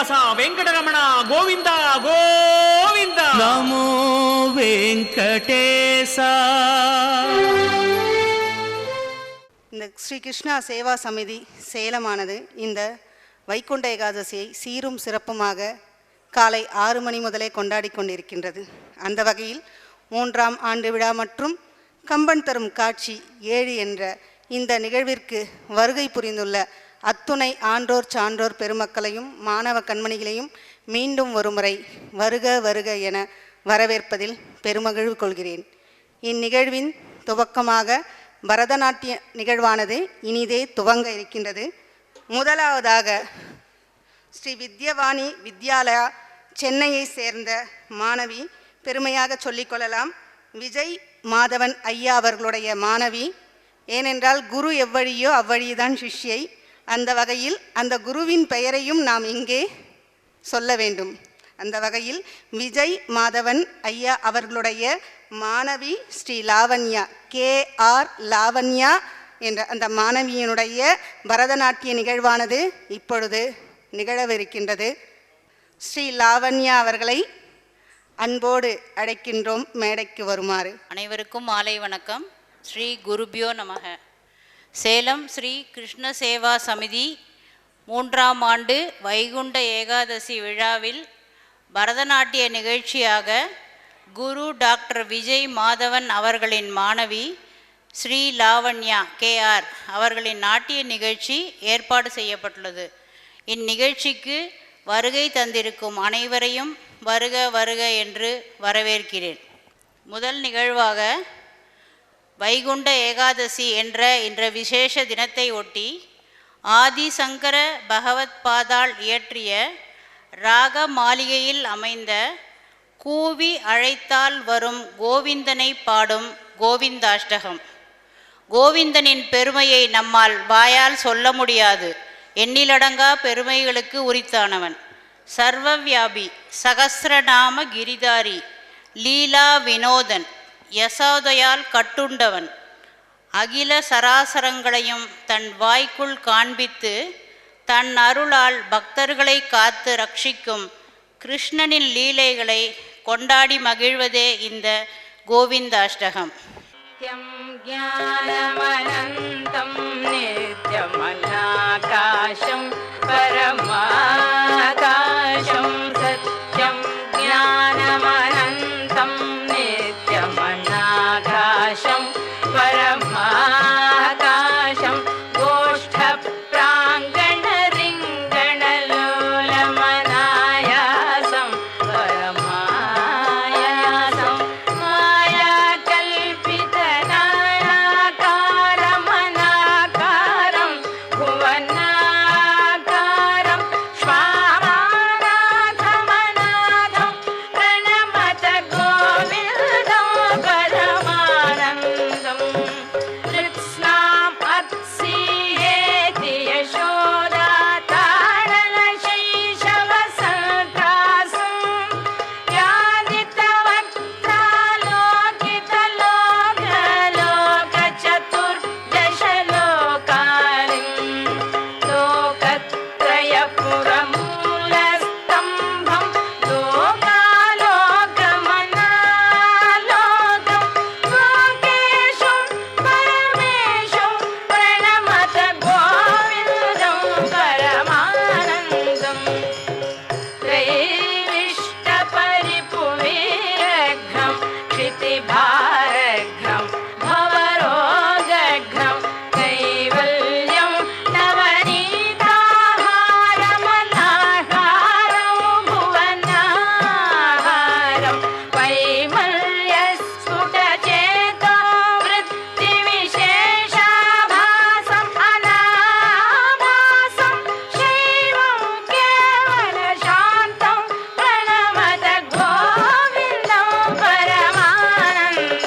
శ్రీనివాస వెంకటరమణ గోవింద గోవింద. நமோ வெங்கடேசா. இந்த ஸ்ரீ கிருஷ்ணா சேவா சமிதி சேலமானது இந்த வைகுண்ட ஏகாதசியை சீரும் சிறப்புமாக காலை 6 மணி முதலே கொண்டாடி கொண்டிருக்கின்றது. அந்த வகையில் 3ஆம் ஆண்டு விழா மற்றும் கம்பன் தரும் காட்சி 7 என்ற இந்த நிகழ்விற்கு வருகை புரிந்துள்ள அத்துணை ஆன்றோர் சான்றோர் பெருமக்களையும் மாணவ கண்மணிகளையும் மீண்டும் ஒருமுறை வருக வருக என வரவேற்பதில் பெருமகிழ்வு கொள்கிறேன். இந்நிகழ்வின் துவக்கமாக பரதநாட்டிய நிகழ்வானது இனிதே துவங்க இருக்கின்றது. முதலாவதாக ஸ்ரீ வித்யவாணி வித்யாலயா சென்னையை சேர்ந்த மாணவி பெருமையாக சொல்லிக்கொள்ளலாம். விஜய் மாதவன் ஐயா அவர்களுடைய மாணவி. ஏனென்றால் குரு எவ்வழியோ அவ்வழிதான் சிஷ்யை. அந்த வகையில் அந்த குருவின் பெயரையும் நாம் இங்கே சொல்ல வேண்டும். அந்த வகையில் விஜய் மாதவன் ஐயா அவர்களுடைய மாணவி ஸ்ரீ லாவண்யா, KR லாவண்யா என்ற அந்த மாணவியினுடைய பரதநாட்டிய நிகழ்வானது இப்பொழுது நிகழவிருக்கின்றது. ஸ்ரீ லாவண்யா அவர்களை அன்போடு அழைக்கின்றோம் மேடைக்கு வருமாறு. அனைவருக்கும் மாலை வணக்கம். ஸ்ரீ குருபியோ நமக. சேலம் ஸ்ரீ கிருஷ்ண சேவா சமிதி 3ஆம் ஆண்டு வைகுண்ட ஏகாதசி விழாவில் பரதநாட்டிய நிகழ்ச்சியாக குரு டாக்டர் விஜய் மாதவன் அவர்களின் மாணவி ஸ்ரீ லாவண்யா KR அவர்களின் நாட்டிய நிகழ்ச்சி ஏற்பாடு செய்யப்பட்டுள்ளது. இந்நிகழ்ச்சிக்கு வருகை தந்திருக்கும் அனைவரையும் வருக வருக என்று வரவேற்கிறேன். முதல் நிகழ்வாக வைகுண்ட ஏகாதசி என்ற இன்ற விசேஷ தினத்தை ஒட்டி ஆதிசங்கர பகவத் பாதாள் இயற்றிய ராக மாளிகையில் அமைந்த கூவி அழைத்தால் வரும் கோவிந்தனை பாடும் கோவிந்தாஷ்டகம். கோவிந்தனின் பெருமையை நம்மால் வாயால் சொல்ல முடியாது. எண்ணிலடங்கா பெருமைகளுக்கு உரித்தானவன். சர்வவியாபி, சகசிரநாம கிரிதாரி, லீலா வினோதன், யசோதையால் கட்டுண்டவன், அகில சராசரங்களையும் தன் வாய்க்குள் காண்பித்து தன் அருளால் பக்தர்களை காத்து ரட்சிக்கும் கிருஷ்ணனின் லீலைகளை கொண்டாடி மகிழ்வதே இந்த கோவிந்தாஷ்டகம். ஞானமனந்தம் நித்யமநாகாசம் பரமாகாசம் சத்யம் ஞானமனந்தம் நித்யமநாகாசம் பரமாகாசம் கோஷ்ட பிராங்கண ரிங்கணலோலமநாயாசம் பரமாயாசம் மாயா கல்பித நாகாரமநாகாரம் புவனாகாரம் ஸ்வாமாநாதமநாதம் பிரணமத கோவிந்தம் பரமானந்தம் கிருத்ஸ்னாம் அத்ஸீயேதி யசோதா தாரண சைஷவசந்தாசம் யாதித்தவக்த்ராலோகிதலோகலோகச்சதுர்தசலோகாலிம் லோகத்ரயபுரமூலஸ்தம்பம் லோகாலோகமனாலோகம் லோகேஷம் பரமேஷம் பிரணமத கோவிந்தம் பரமானந்தம் त्रैविष्टपरिपुवीरघ्नं क्षितिभारघ्नं भवरोगघ्नं कैवल्यं नवनीताहारमनाहारं भुवनाहारं वैमल्यस्फुटचेतो वृत्तिविशेषाभासम् अनाभासं शैवं केवलशान्तं प्रणमत गोविन्दं परमानन्दम्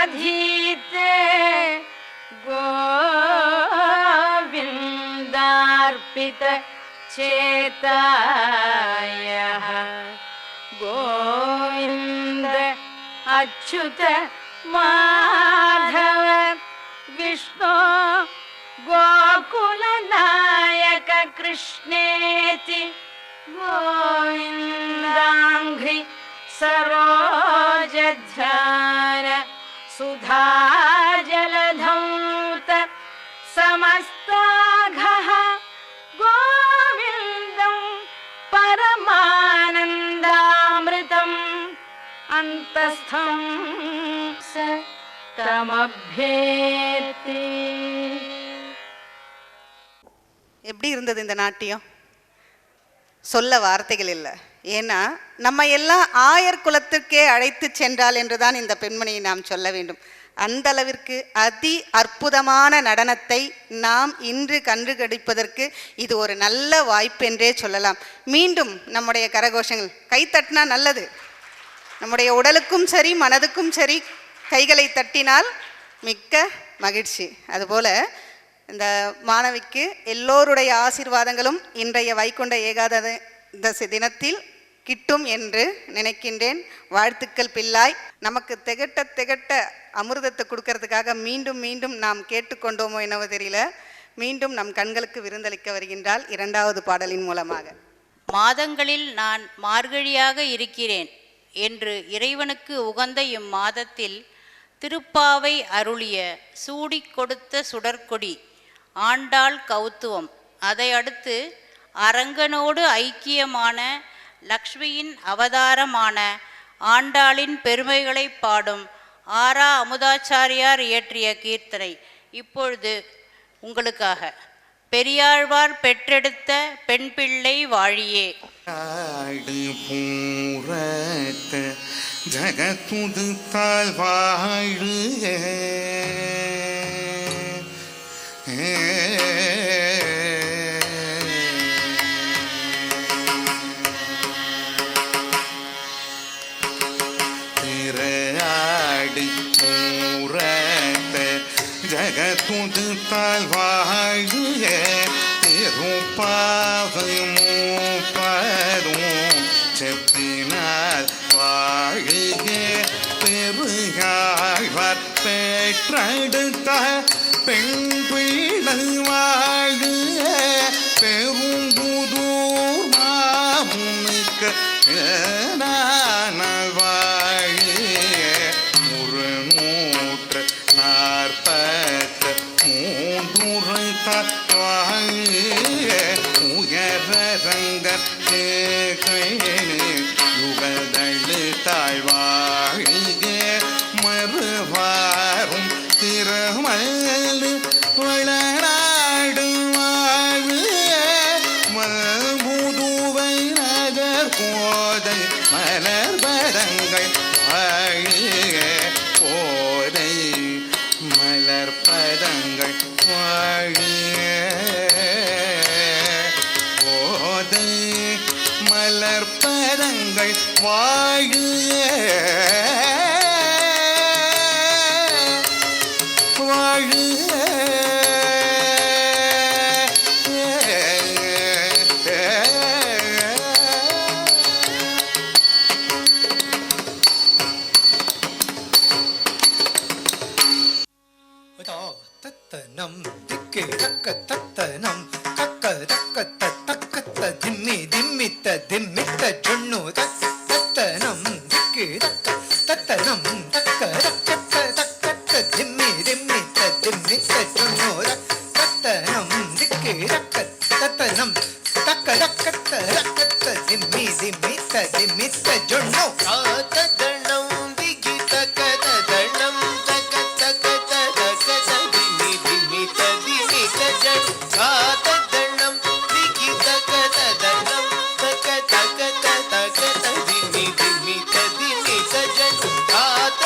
दधीते गोविन्दार्पित चेतायः गोविन्द अच्युत माधव विष्णु गोकुलनायक कृष्णेति गोविन्दाङ्घ्रि सरोजध्यान सुधा जलधौत समस्ताघः गोविन्दं परमानन्दामृतम् अन्तस्थं स तमभ्येति. எப்படி இருந்தது இந்த நாட்டியம்? சொல்ல வார்த்தைகள் இல்லை. ஏன்னா நம்ம எல்லாம் ஆயர் குலத்திற்கே அழைத்து சென்றால் என்றுதான் இந்த பெண்மணியை நாம் சொல்ல வேண்டும். அந்த அளவிற்கு அதி அற்புதமான நடனத்தை நாம் இன்று கண்டுகடிப்பதற்கு இது ஒரு நல்ல வாய்ப்பு என்றே சொல்லலாம். மீண்டும் நம்முடைய கரகோஷங்கள் கைத்தட்டினா நல்லது. நம்முடைய உடலுக்கும் சரி மனதுக்கும் சரி கைகளை தட்டினால் மிக்க மகிழ்ச்சி. அதுபோல இந்த மாணவிக்கு எல்லோருடைய ஆசீர்வாதங்களும் இன்றைய வைகுண்ட ஏகாதசி தினத்தில் கிட்டும் என்று நினைக்கின்றேன். வாழ்த்துக்கள் பிள்ளாய். நமக்கு திகட்ட திகட்ட அமிர்தத்தை கொடுக்கறதுக்காக மீண்டும் மீண்டும் நாம் கேட்டுக்கொண்டோமோ என்னவோ தெரியல. மீண்டும் நம் கண்களுக்கு விருந்தளிக்க வருகின்றாள் இரண்டாவது பாடலின் மூலமாக. மாதங்களில் நான் மார்கழியாக இருக்கிறேன் என்று இறைவனுக்கு உகந்த இம்மாதத்தில் திருப்பாவை அருளிய சூடிக் கொடுத்த சுடற்கொடி ஆண்டாள் கௌத்துவம், அதை அடுத்து அரங்கனோடு ஐக்கியமான லக்ஷ்மியின் அவதாரமான ஆண்டாளின் பெருமைகளை பாடும் ஆரா அமுதாச்சாரியார் இயற்றிய கீர்த்தனை இப்பொழுது உங்களுக்காக. பெரியாழ்வார் பெற்றெடுத்த பெண் பிள்ளை வாழியே. ஜகத்துது தாழ் வாழுக திரையாடி பூரத்த ஜகத்துது தாழ் வாழுக திருப்பாவை மூப்பரும் செப்பினால் வாழுக பெருகாழ்வார் பெற்றெடுத்த பெண் பிள்ளை வாழுக பெரும்புதூர் மாமுனுக்கு வாழுக 343 வாழுக உயரங்க யுகதழு தாழ்வாழுக மறுவாரும் திருமலு வளநாடு வாழுக மல்முதுவை நகர் கோதை மலர்பதங்கள் வாழுக கோதை மலர்பதங்கள் வாழுக கோதை மலர்பதங்கள் வாழுக வாழுக தத்தனம் திக்கு தக்க தத்தனம் கக்க தக்க தக்க திம்மி திம்மித்த திம்மித்த சொன்னு தத்தனம் திக்கு தக்க தத்தனம் தக்க தக்க திம்மி திம்மித்த திம்மித்த சொன்னு தத்தனம் திக்கு தக்க தத்தனம் தக்க திம்மி திம்மித்த திம்மித்த சொன்னு தத்தனம் திக்கு தக்க தத்தனம் காத்ததனம் திகி தக ததனம் தக தக தக திமி திமி திமி சஜன் காத்த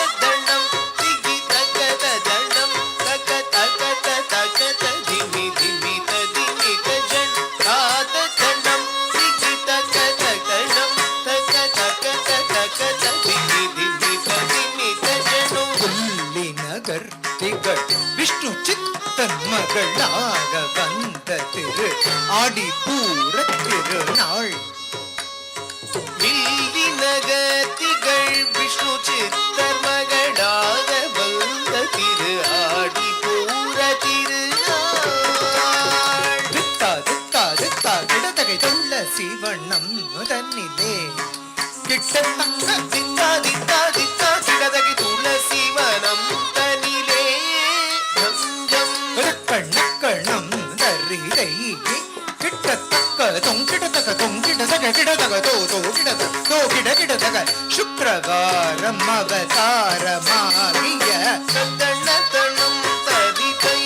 திகழ் விஷ்ணு சித்தன் மகளாக வந்த திரு ஆடி பூர திருநாள். வில்லி நகத்திகள் விஷ்ணு சித்தர் மகளாக வந்த திரு ஆடி பூர திருநாள். தித்தா தித்தா தித்தா கிடதகை தொள்ள சிவண்ணம் தன்னிலே கிட்டத்தக்க தித்தா தித்தா தித்தா கிடதகி துளசி வனம் தனிலே நஞ்சம் கண்ணம் தரிதை கிட்டத்தக்க தொங்கிடதக தொங்கிடதக கிடதக தோ தோ கிடத தோ கிட கிடதக சுக்கிரவாரம் அவதாரமாகிய தன்னத்தனம் தரிதை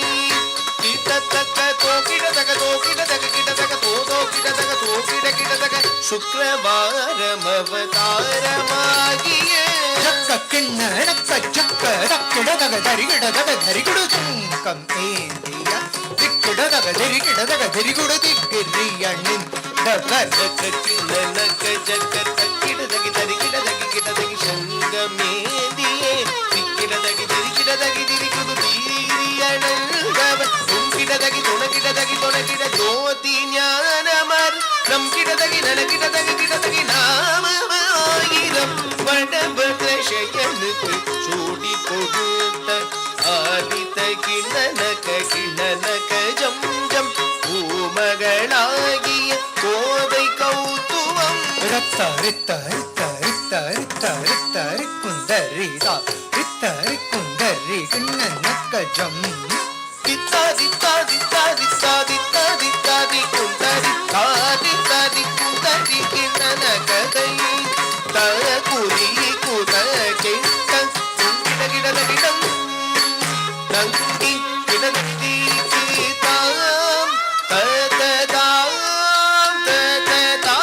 கிட்டத்தக்க தோக்கிடதக தோக்கிடதக கிடதக தோ தோ கிடதக தோ கிட கிடதக சுக்கிரவாரம் அவதாரமாகிய சக்க கிண்ண நக்க சக்க தக்கிடதக தரிகிடதக தரிகுடு தங்கம் ஏந்திய திக்கிடதக தரிகிடதக தரிகுடு திக்கிரியண்ணின் தவர் நக்க ஜக்க தக்கிடதகி தரிகிடதகி கிடதகி சங்கமேந்தியே திக்கிடதகி திரிகிடதகி திரிகுடு தீரியனங்கவன் துங்கிடதகி துணகிடதகி துணகிட ஜோதி ஞானமர் நம் கிடதகி நனகிடதகி கிடதகி நாமமாயிரம் வடபதயனுக்கு சூடி கொடுத்த ஆதித்த கிணனக கிணனக ஜம் ஜம் பூமகளாகிய கோதை கௌதுவம் ரத்த ரித்த ரித்த ரித்த ரித்த ரித்த ரிக்குந்தரிதா ரித்த ரிக்குந்தரி கிண்ண நக்கஜம் தித்தாதி தாதி தாதி தாதி தாதி தாதி குந்தரி தாதி தாதி குந்தரி கிணன கதை தர குறி குத கிட்ட கிட கிடத கிடம் நங்கி கிடதி தாம் தததாம் தததா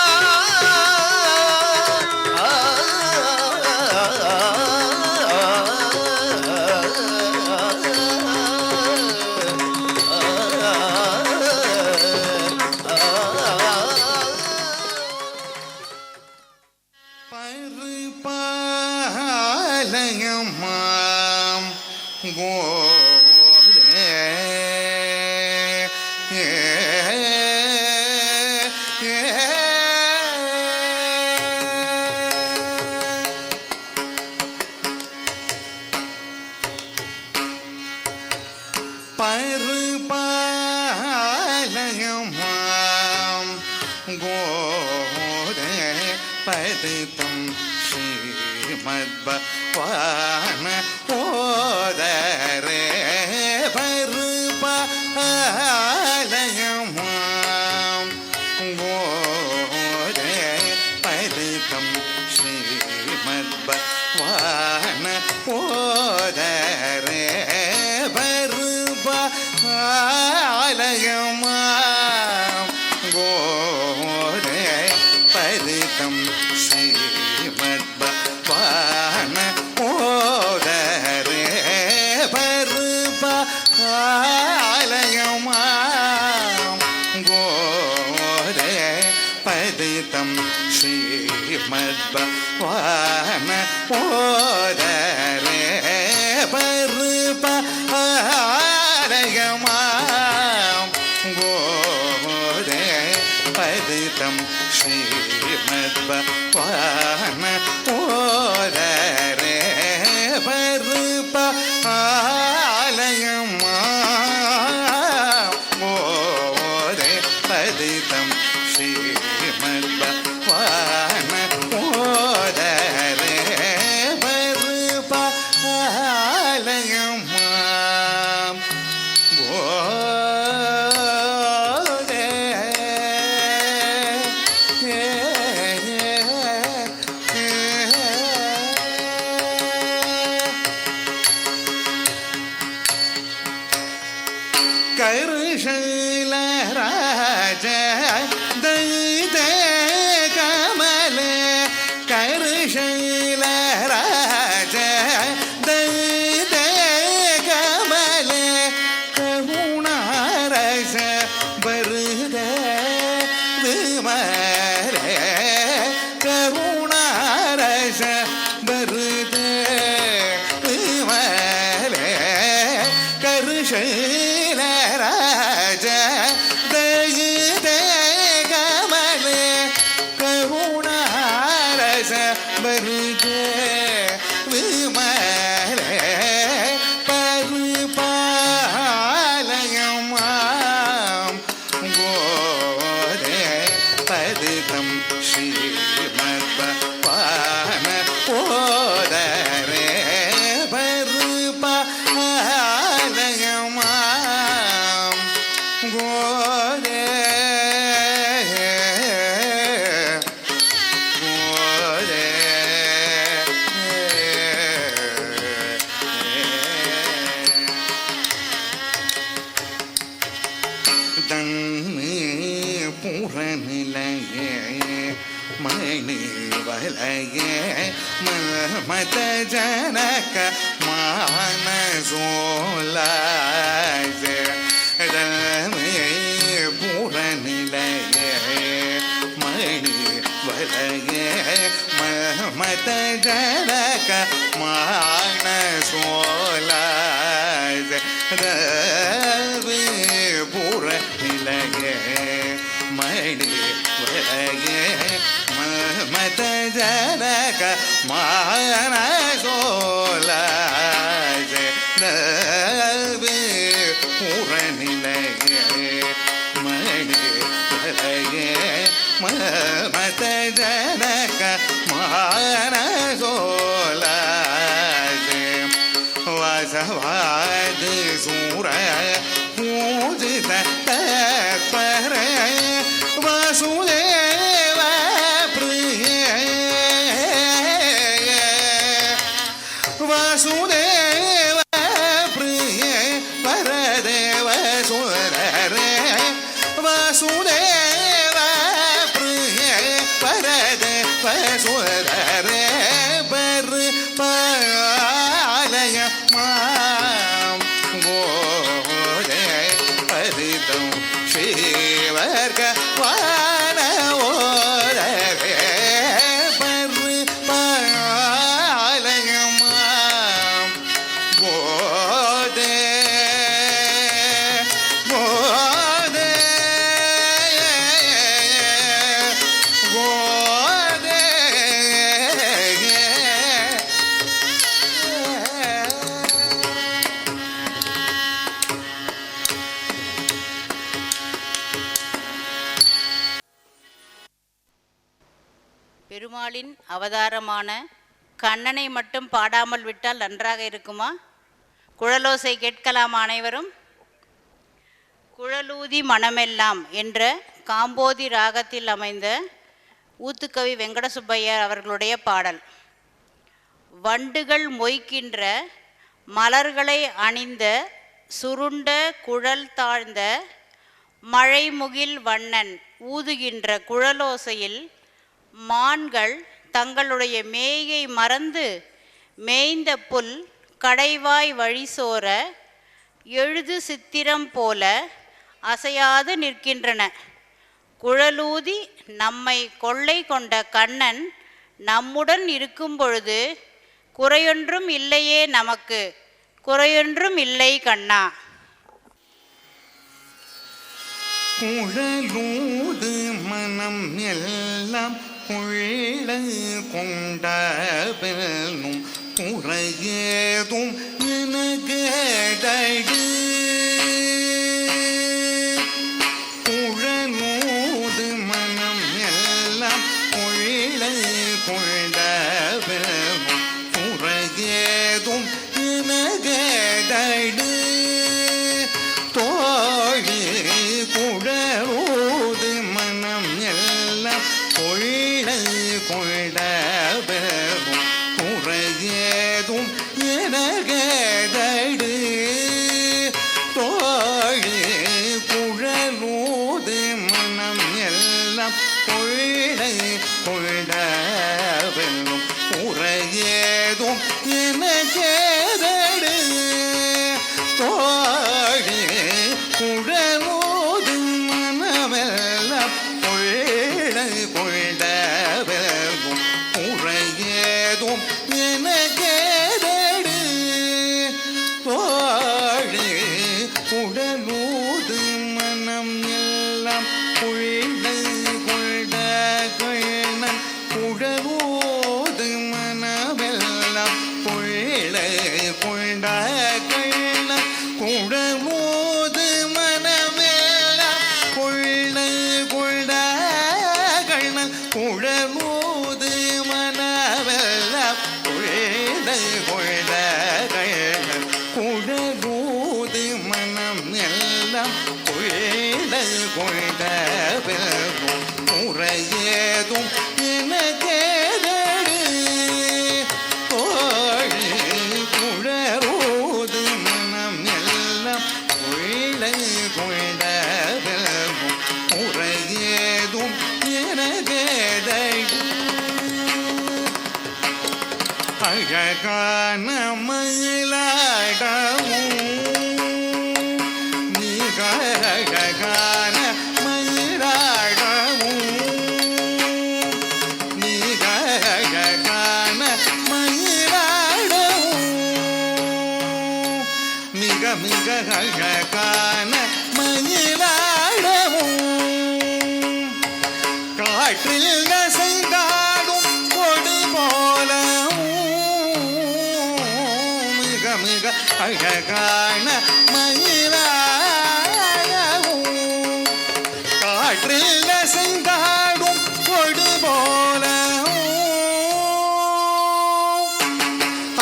பருபாலயமாம் கோதே பருபாலயமாம் கோதே பதிதம் ஸ்ரீமத்பவான ஓதரே பருபாலயமாம் கோதே பதிதம் ஸ்ரீமத்பவான ஓதரே பருபாலயமாம் கோதே பதிதம் ஸ்ரீமத்பவான ஓதரே பருபாலயமாம் கோதே பதிதம் ஸ்ரீமத்பவான ஓதரே பருபாலயமாம் கோதே பதிதம் ஸ்ரீமத்பவான ஓதரே பருபாலயமாம் கோதே பதிதம் ஸ்ரீமத்பவான ஓதரே பருபாலயமாம் கோதே கருஷைலராஜ தைத கமல கருஷைலராஜ தைத கமல கருணாரச பருத விமர கருணாரச பருத விமர ஷீலராஜ தயித கமல கருணாரச வருக விமல பரிபாலயமாம் கோதே பதிதம் ஸ்ரீமத் பான போதரே பரிபாலயமாம் கோதே புறநிலையே மணி வலையே மத ஜனக மானசோலாஜ புறநிலையே மணி வலையே மத ஜனக மானசோலாஜ புறநிலையே மணி வலையே மத ஜனக மானசோலாஜ புறநிலையே மணி வலையே மத ஜனக மானசோலாஜ வாசவாத சூர பூஜித தத்பர வாசுதேவ பிரிய வாசுதேவ பிரிய பரதேவ சுரரே வாசுதேவ பிரிய பரதேவ சுரரே பர் பாலய மாம் கோதே பரிதம் ஸ்ரீவர்க வானவோதரே பர் பாலய மாம் கோதே கோதே கோதே பெருமாளின் அவதாரமான கண்ணனை மட்டும் பாடாமல் விட்டால் நன்றாக இருக்குமா? குழலோசை கேட்கலாமா அனைவரும்? குழலூதி மனமெல்லாம் என்ற காம்போதி ராகத்தில் அமைந்த ஊத்துக்கவி வெங்கடசுப்பையர் அவர்களுடைய பாடல். வண்டுகள் மொய்க்கின்ற மலர்களை அணிந்த சுருண்ட குழல் தாழ்ந்த மழைமுகில் வண்ணன் ஊதுகின்ற குழலோசையில் மான்கள் தங்களுடைய மேயை மறந்து மேய்ந்த புல் கடைவாய் வழிசோர எழுது சித்திரம் போல அசையாது நிற்கின்றன. குழலூதி நம்மை கொள்ளை கொண்ட கண்ணன் நம்முடன் இருக்கும் பொழுது குறையொன்றும் இல்லையே நமக்கு, குறையொன்றும் இல்லை கண்ணா. குழலூது மனம் எல்லாம் கொள்ள கொண்டவனும் குறையேதும் எனகடடு. குழலூது மனம் எல்லாம் கொள்ள கொண்டவனும் குறையேதும் எனகடடு. தோழி குழலூது மனம் எல்லாம் கொள்ள கொண்டவனும் குறையேதும் எனகடடு. தோழி குழலூது மனம் எல்லாம் கொள்ள கொண்டவனும் குறையேதும் எனகடடு. தோழி குழலூது மனமெல்லாம் கொள்ள கொண்டவனும் குறையேதும் எனகடடு. கொண்ட பெரும் முறையேதும் எனக்கேதடு தோழி குழரோது மனம் எல்லாம் கொள்ளை கொண்ட பெரும் முறையேதும் எனக்கேதடு அழகான மயிலாடவும் மிக அழகான மயிலாடவும் மிக அழகான மயிலாடவும் மிக மிக அழகான மயிலாடவும் காற்றில் நசைந்தாடும் கொடு போலவும் மிக மிக அழகான மயிலாடவும் காற்றில் நசைந்தாடும் கொடு போலவும்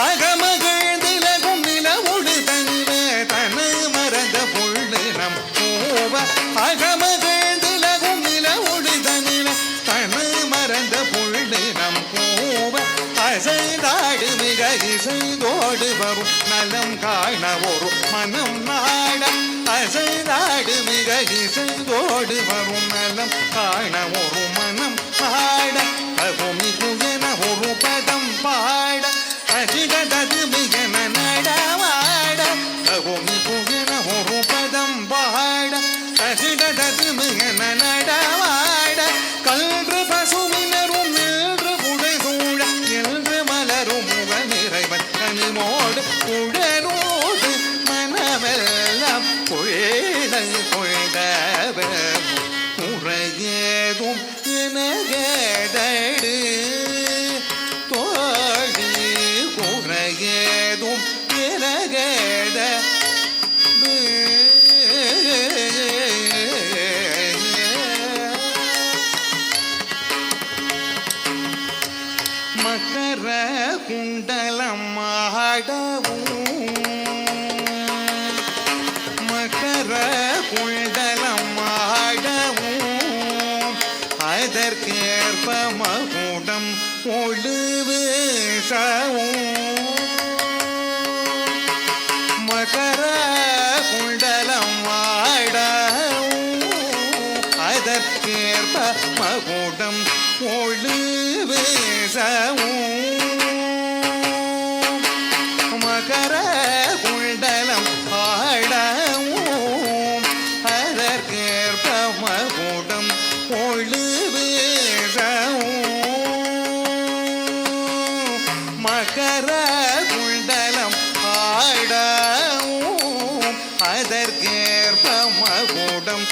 அகமகிழ்ந்திலகும் நிலவுடு தனில தனு மறந்த பொழுது நம் பூவ அகமகிழ்ந்திலகும் நிலவுடு தனில தனு மறந்த பொழுது நம் பூவ அசைந்தாடு மிக இசைந்தோடு வரும் நலம் காண ஒரு மனம் நாட அசைந்தாடு மிக இசைந்தோடு வரும் நலம் காண ஒரு மனம் பாட அகுமி குயன ஒரு பதம் பாட அகிடது மிகன நடமாட அகுமி குயன ஒரு பதம் பாட அகிடது மிகன நடமாட கன்று பசுவினரும் நின்று புடை சூழ என்று மலரும் முக நிறைவன் கனிமோடு உடனோடு மனமெல்லாம் பொழை பொழுத முறையேதும் எனகேதடு தோழி குறையேதும் எனகேத மகர குண்டலம் ஆடவும் மகர குண்டலம் ஆடவும் அதற்கேற்ப மகுடம் ஒழுவு மகர குண்டலம் ஆடவும் அதற்கேற்ப மகுடம் ஒழுவு மகர குண்டலம் ஆடவும் அதற்கேற்ப மகுடம் ஒழுவு மகர குண்டலம் ஆடவும் அதற்கேற்ப மகுடம்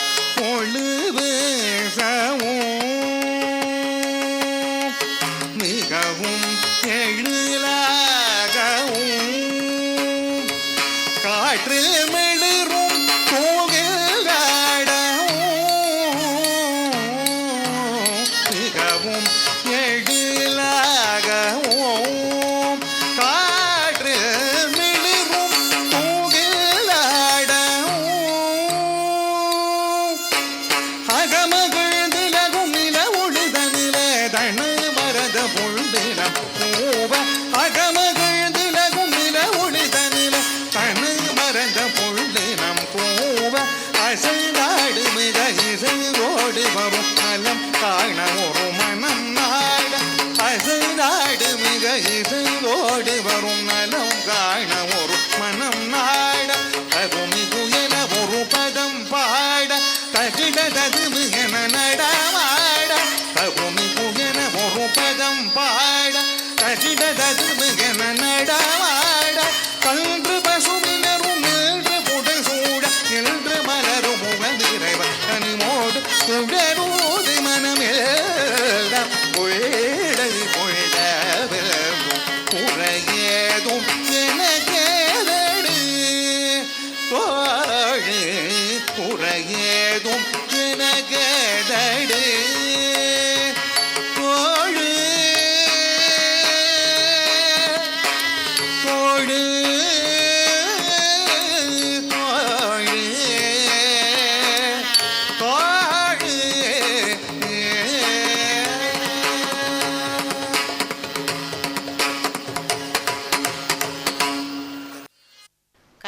ஒழுவு மிகவும் எழிலாகவும் காற்றில் மிளிரும் கோவில் மிகவும் எழிலாகவும் காற்றில் மிளிரும் கோவில் அகமகிழ்ந்திலகும் நில ஒழுதனில தனு மரத பொழுதினம் பூவ அகமகிழ்ந்திலகும் நில ஒழுதனில தனு மறந்த பொழுது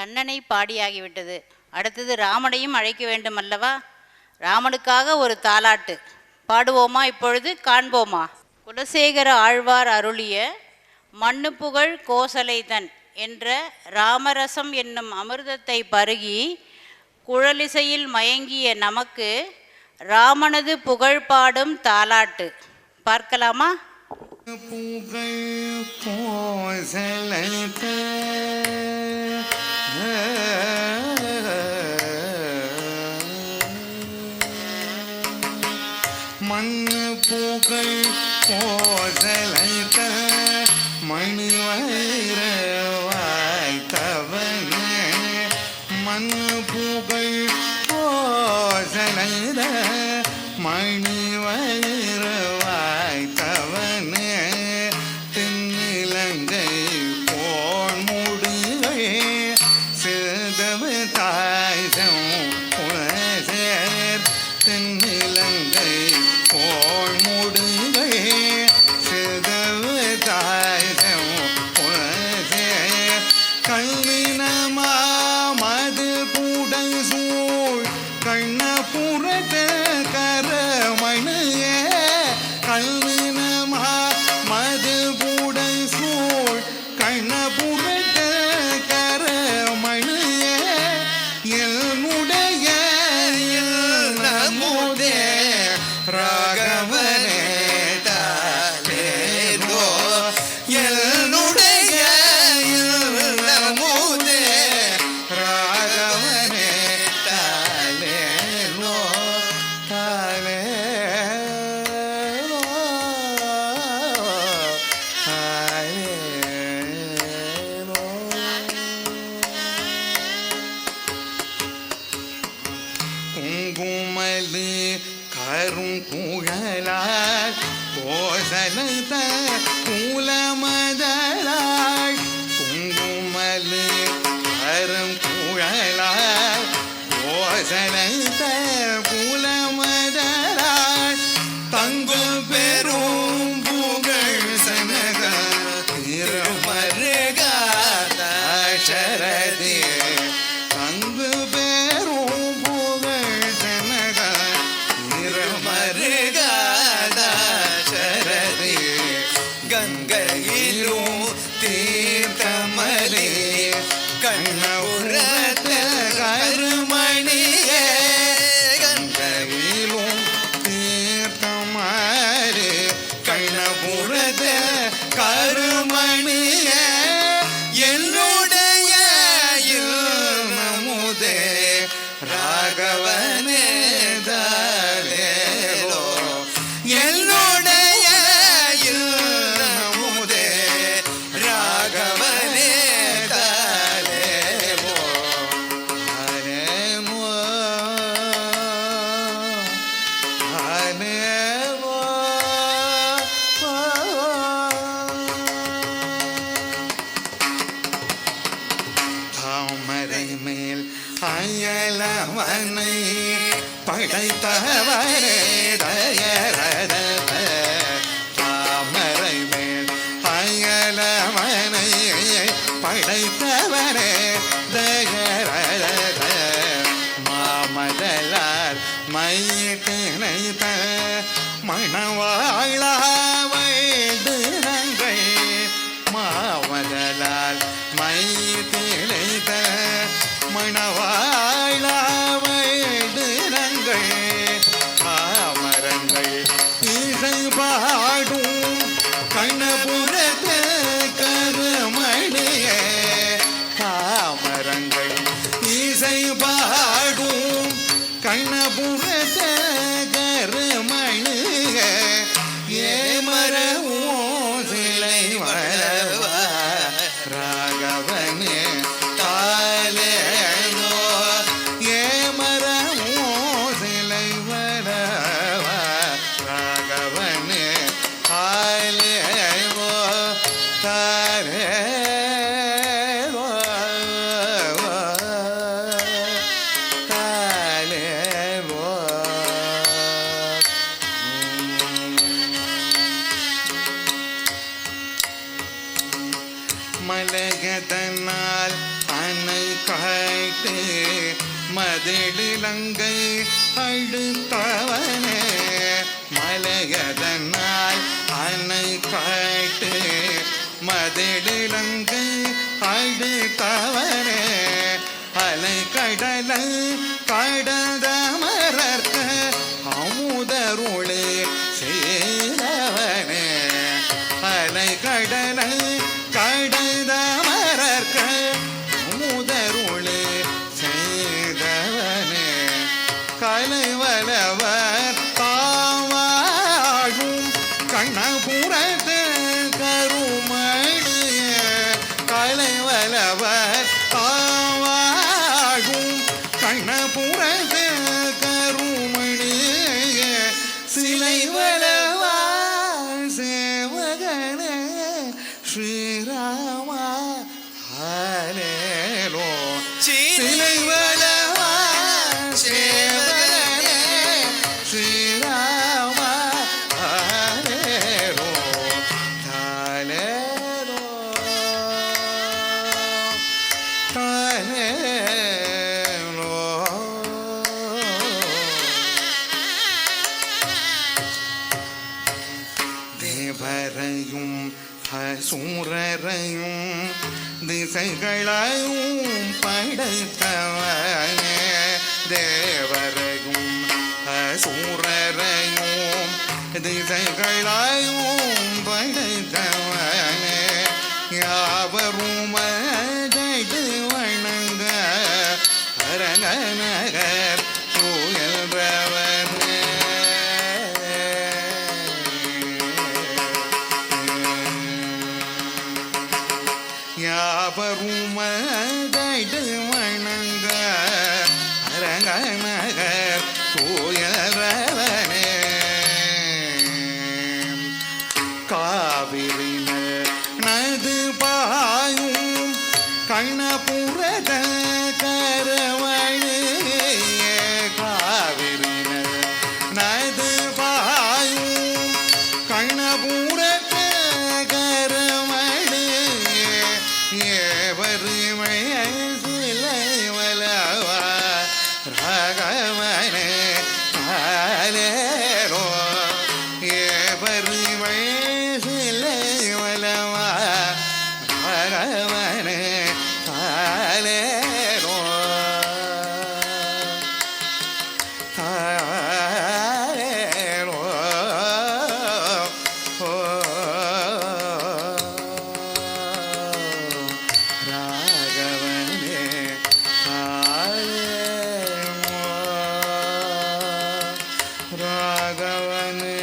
கண்ணனை பாடியாகிவிட்டது. அடுத்தது ராமனையும் அழைக்க வேண்டும் அல்லவா? ராமனுக்காக ஒரு தாலாட்டு பாடுவோமா? இப்பொழுது காண்போமா? குலசேகர ஆழ்வார் அருளிய மண்ணு புகழ் கோசலைதன் என்ற ராமரசம் என்னும் அமிர்தத்தை பருகி குழலிசையில் மயங்கிய நமக்கு ராமனது புகழ் பாடும் தாலாட்டு பார்க்கலாமா? புகழ் கோசலைத மண் புகழ் கோசலைத மணி வைர வாய்த்தவன மண் புகழ் கோசலைத மணி வைர வாய்த்தவன தென்னிலங்கை போன் முடிகை சிதவ தாய்சம் புலசேர் தென்னிலங்கை போன் முடிகை சிதவ தாய்சம் புலசேர் கல்லினமா மது கூடை சூழ் கண்ணபுரத்த கரமணியே கல்லினமா மது கூடை சூழ் கண்ணபுரத்த கரமணியே என்னுடைய நமுதே ராகவனே தாலேரோ என்னுடைய நமுதே ராகவனே தாலேரோ தாலேரோ தாலேரோ குங்குமலு கருங்குழலாய் கோசலத கூலமதலாய் குங்குமலு கருங்குழலாய் கோசலத கூலமதலாய் தங்கு பெரும் புகழ் சனக திருமருகாதரதே தங்கு பெரும் புகழ் சனக திருமருகாதரதே கங்கையிலும் தீர்த்தமலே கண்ணபுரத்த கருமணியே கங்கையிலும் தீர்த்தமலே கண்ணபுரத்த கருமணியே என்னுடைய நமுதே ராகவனே தாலேரோ என்னுடைய நமுதே ராகவனே தாலேரோ தாலேரோ தாலேரோ தாமரை மேல் அயலவனை படைத்தவரே தயரத தாமரை மேல் அயலவனை படைத்தவரே தயரத மாமதலார் மைத்திணைத்த மணவாழா வைடுரங்கை மாமதலால் மைத்திணைத்த மணவாழா வைடுரங்கை மாமரங்கள் இசை பாடும் கண்ணபுரத்த கருமணியே காமரங்கள் இசை பாடும் கண்ணபுரத்த கருமணியே ஏமரவோ சிலை வளவா ராகவனே தாலேரோ ஏமரவோ சிலை வளவா ராகவனே தாலேரோ தாலேரோ தாலேரோ மலகதனால் மதிலிலங்கை அழுத்தவனே மலையதனால் அணை காட்டு மதிலிலங்கை அழுத்தவனே அலை கடல கடந்தமரர்க்க அமுதருளே சேரவனே அலை கடல கடந்தமரர்க்க அமுதருளே செய்தவனே கலைவலவர் தாவாழும் கண்ணபுரத்து கருமணிய கலைவலவர் தாவாழும் கண்ணபுரத்து கருமணிய சிலை வலவார் சேவகனே ஸ்ரீராமா ஹalleluya சிலை வலவார் சேவகனே ஸ்ரீராமா ஹalleluya ஹalleluya தேவரையும் சூரரையும் திசைகளையும் படைத்தவனே தேவரையும் சூரரையும் திசைகளையும் படைத்தவனே யாவரும் அழைத்து வணங்க அரங்கநகர் துயல்றவனே யாவரும் அழைத்து வணங்க அரங்கநகர் துயல்றவனே காவிரி நது பாயும் கண்ணபுரத கரவழி காவிரி நது பாயும் கண்ணபுரத கரவழி ஏவருமை சிலை வலவா ராகவனே ஹalleluya ஏவருமை சிலை வலவா ராகவனே ஹalleluya ராகவனே ராகவனே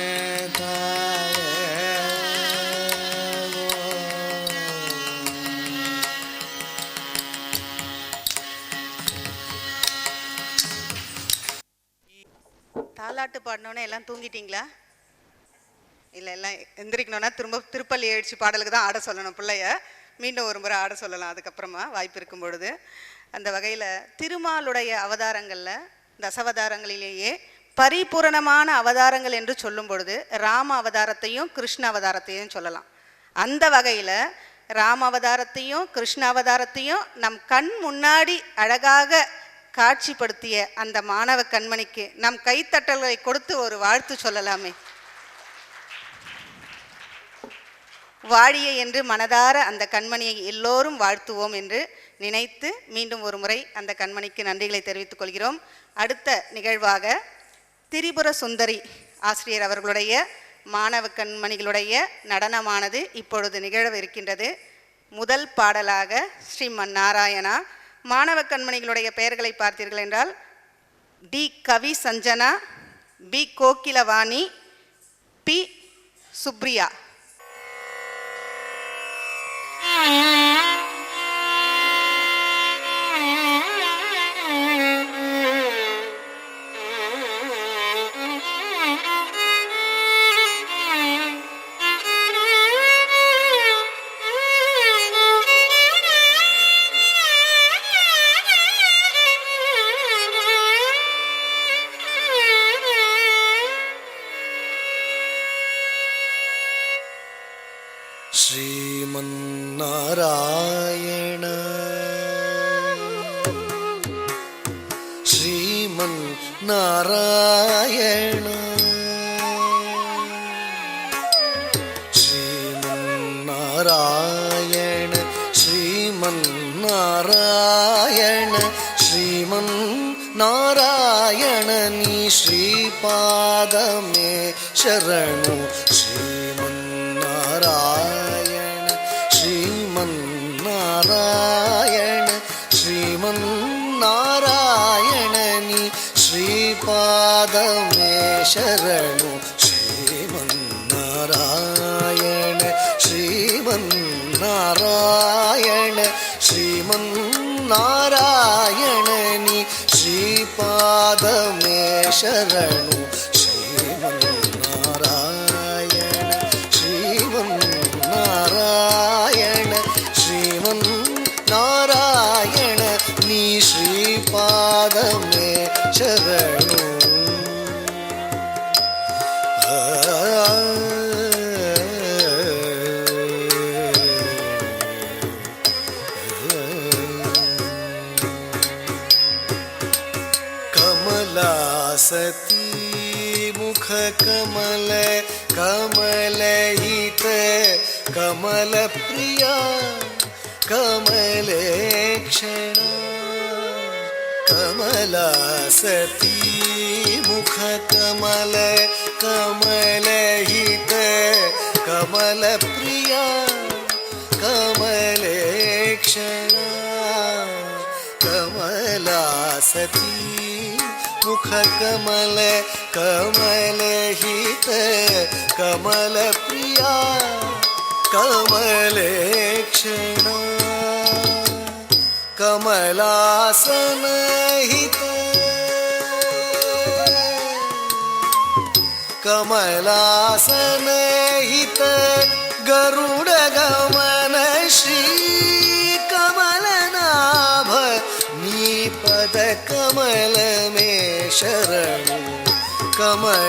தாலாட்டு பாடினோன்னே எல்லாம் தூங்கிட்டீங்களா? இல்லை, எல்லாம் எந்திரிக்கணும்னா திருப்பள்ளி எழுச்சி பாடலுக்கு தான் ஆட சொல்லணும் பிள்ளைய. மீண்டும் ஒரு முறை ஆட சொல்லலாம் அதுக்கப்புறமா வாய்ப்பு இருக்கும் பொழுது. அந்த வகையில் திருமாலுடைய அவதாரங்களில் தசவதாரங்களிலேயே பரிபூரணமான அவதாரங்கள் என்று சொல்லும் பொழுது ராம அவதாரத்தையும் கிருஷ்ண அவதாரத்தையும் சொல்லலாம். அந்த வகையில் ராம அவதாரத்தையும் கிருஷ்ண அவதாரத்தையும் நம் கண் முன்னாடி அழகாக காட்சிப்படுத்திய அந்த மாணவ கண்மணிக்கு நம் கைத்தட்டல்களை கொடுத்து ஒரு வாழ்த்து சொல்லலாமே. வாழிய என்று மனதார அந்த கண்மணியை எல்லோரும் வாழ்த்துவோம் என்று நினைத்து மீண்டும் ஒரு முறை அந்த கண்மணிக்கு நன்றிகளை தெரிவித்துக் கொள்கிறோம். அடுத்த நிகழ்வாக திரிபுர சுந்தரி ஆசிரியர் அவர்களுடைய மாணவ கண்மணிகளுடைய நடனமானது இப்பொழுது நிகழவிருக்கின்றது. முதல் பாடலாக ஸ்ரீமன் நாராயணா. மாணவ கண்மணிகளுடைய பெயர்களை பார்த்தீர்கள் என்றால் டி கவி சஞ்சனா, பி கோகிலவாணி, பி சுப்ரியா. श्रीमन्नारायण ನಾರಾಯಣ ಶ್ರೀಮನ್ನಾರಾಯಣ ಶ್ರೀಮನ್ನಾರಾಯಣ ಶ್ರೀಮನ್ನಾರಾಯಣ ನೀ ಶ್ರೀಪಾದಮೇ ಶರಣು ಶ್ರೀಮನ್ನಾರಾಯಣ ಶ್ರೀಮನ್ನಾರಾಯಣ ಶ್ರೀಮನ್ನಾರಾಯಣ ನೀ ಶ್ರೀಪಾದಮೇ ಶರಣು ಶ್ರೀಮನ್ನಾರಾಯಣ ಶ್ರೀಮನ್ನಾರಾಯಣ ಶ್ರೀಮನ್ನಾರಾಯಣ ನೀ ಶ್ರೀಪಾದಮೇ ಶರಣು ಶ್ರೀಮನ್ನಾರಾಯಣ ಶ್ರೀಮನ್ನಾರಾಯಣ ಶ್ರೀಮನ್ನಾರಾಯಣ ನೀ ಶ್ರೀಪಾದಮೇ ಶರಣು ಕಮಲಾಸತಿ ಮುಖ ಕಮಲ ಕಮಲಹಿತ ಕಮಲ ಪ್ರಿಯ ಕಮಲೇಕ್ಷಣ ಕಮಲಾಸತಿ ಮುಖ ಕಮಲ ಕಮಲಹಿತ ಕಮಲ ಪ್ರಿಯ ಕಮಲೇಕ್ಷಣ ಕಮಲಾಸತಿ ಮುಖ ಕಮಲ ಕಮಲಹಿತ ಕಮಲ ಪ್ರಿಯ ಕಮಲೇಕ್ಷಣ ಕಮಲಾಸನಹಿತ ಕಮಲಾಸನಹಿತ ಗರುಡ ಗಮನ ಶ್ರೀ ಕಮಲನಾಭ ನೀ ಪದ ಕಮಲ ಮೇ ಶರಣು ಕಮಲಾಸನಹಿತ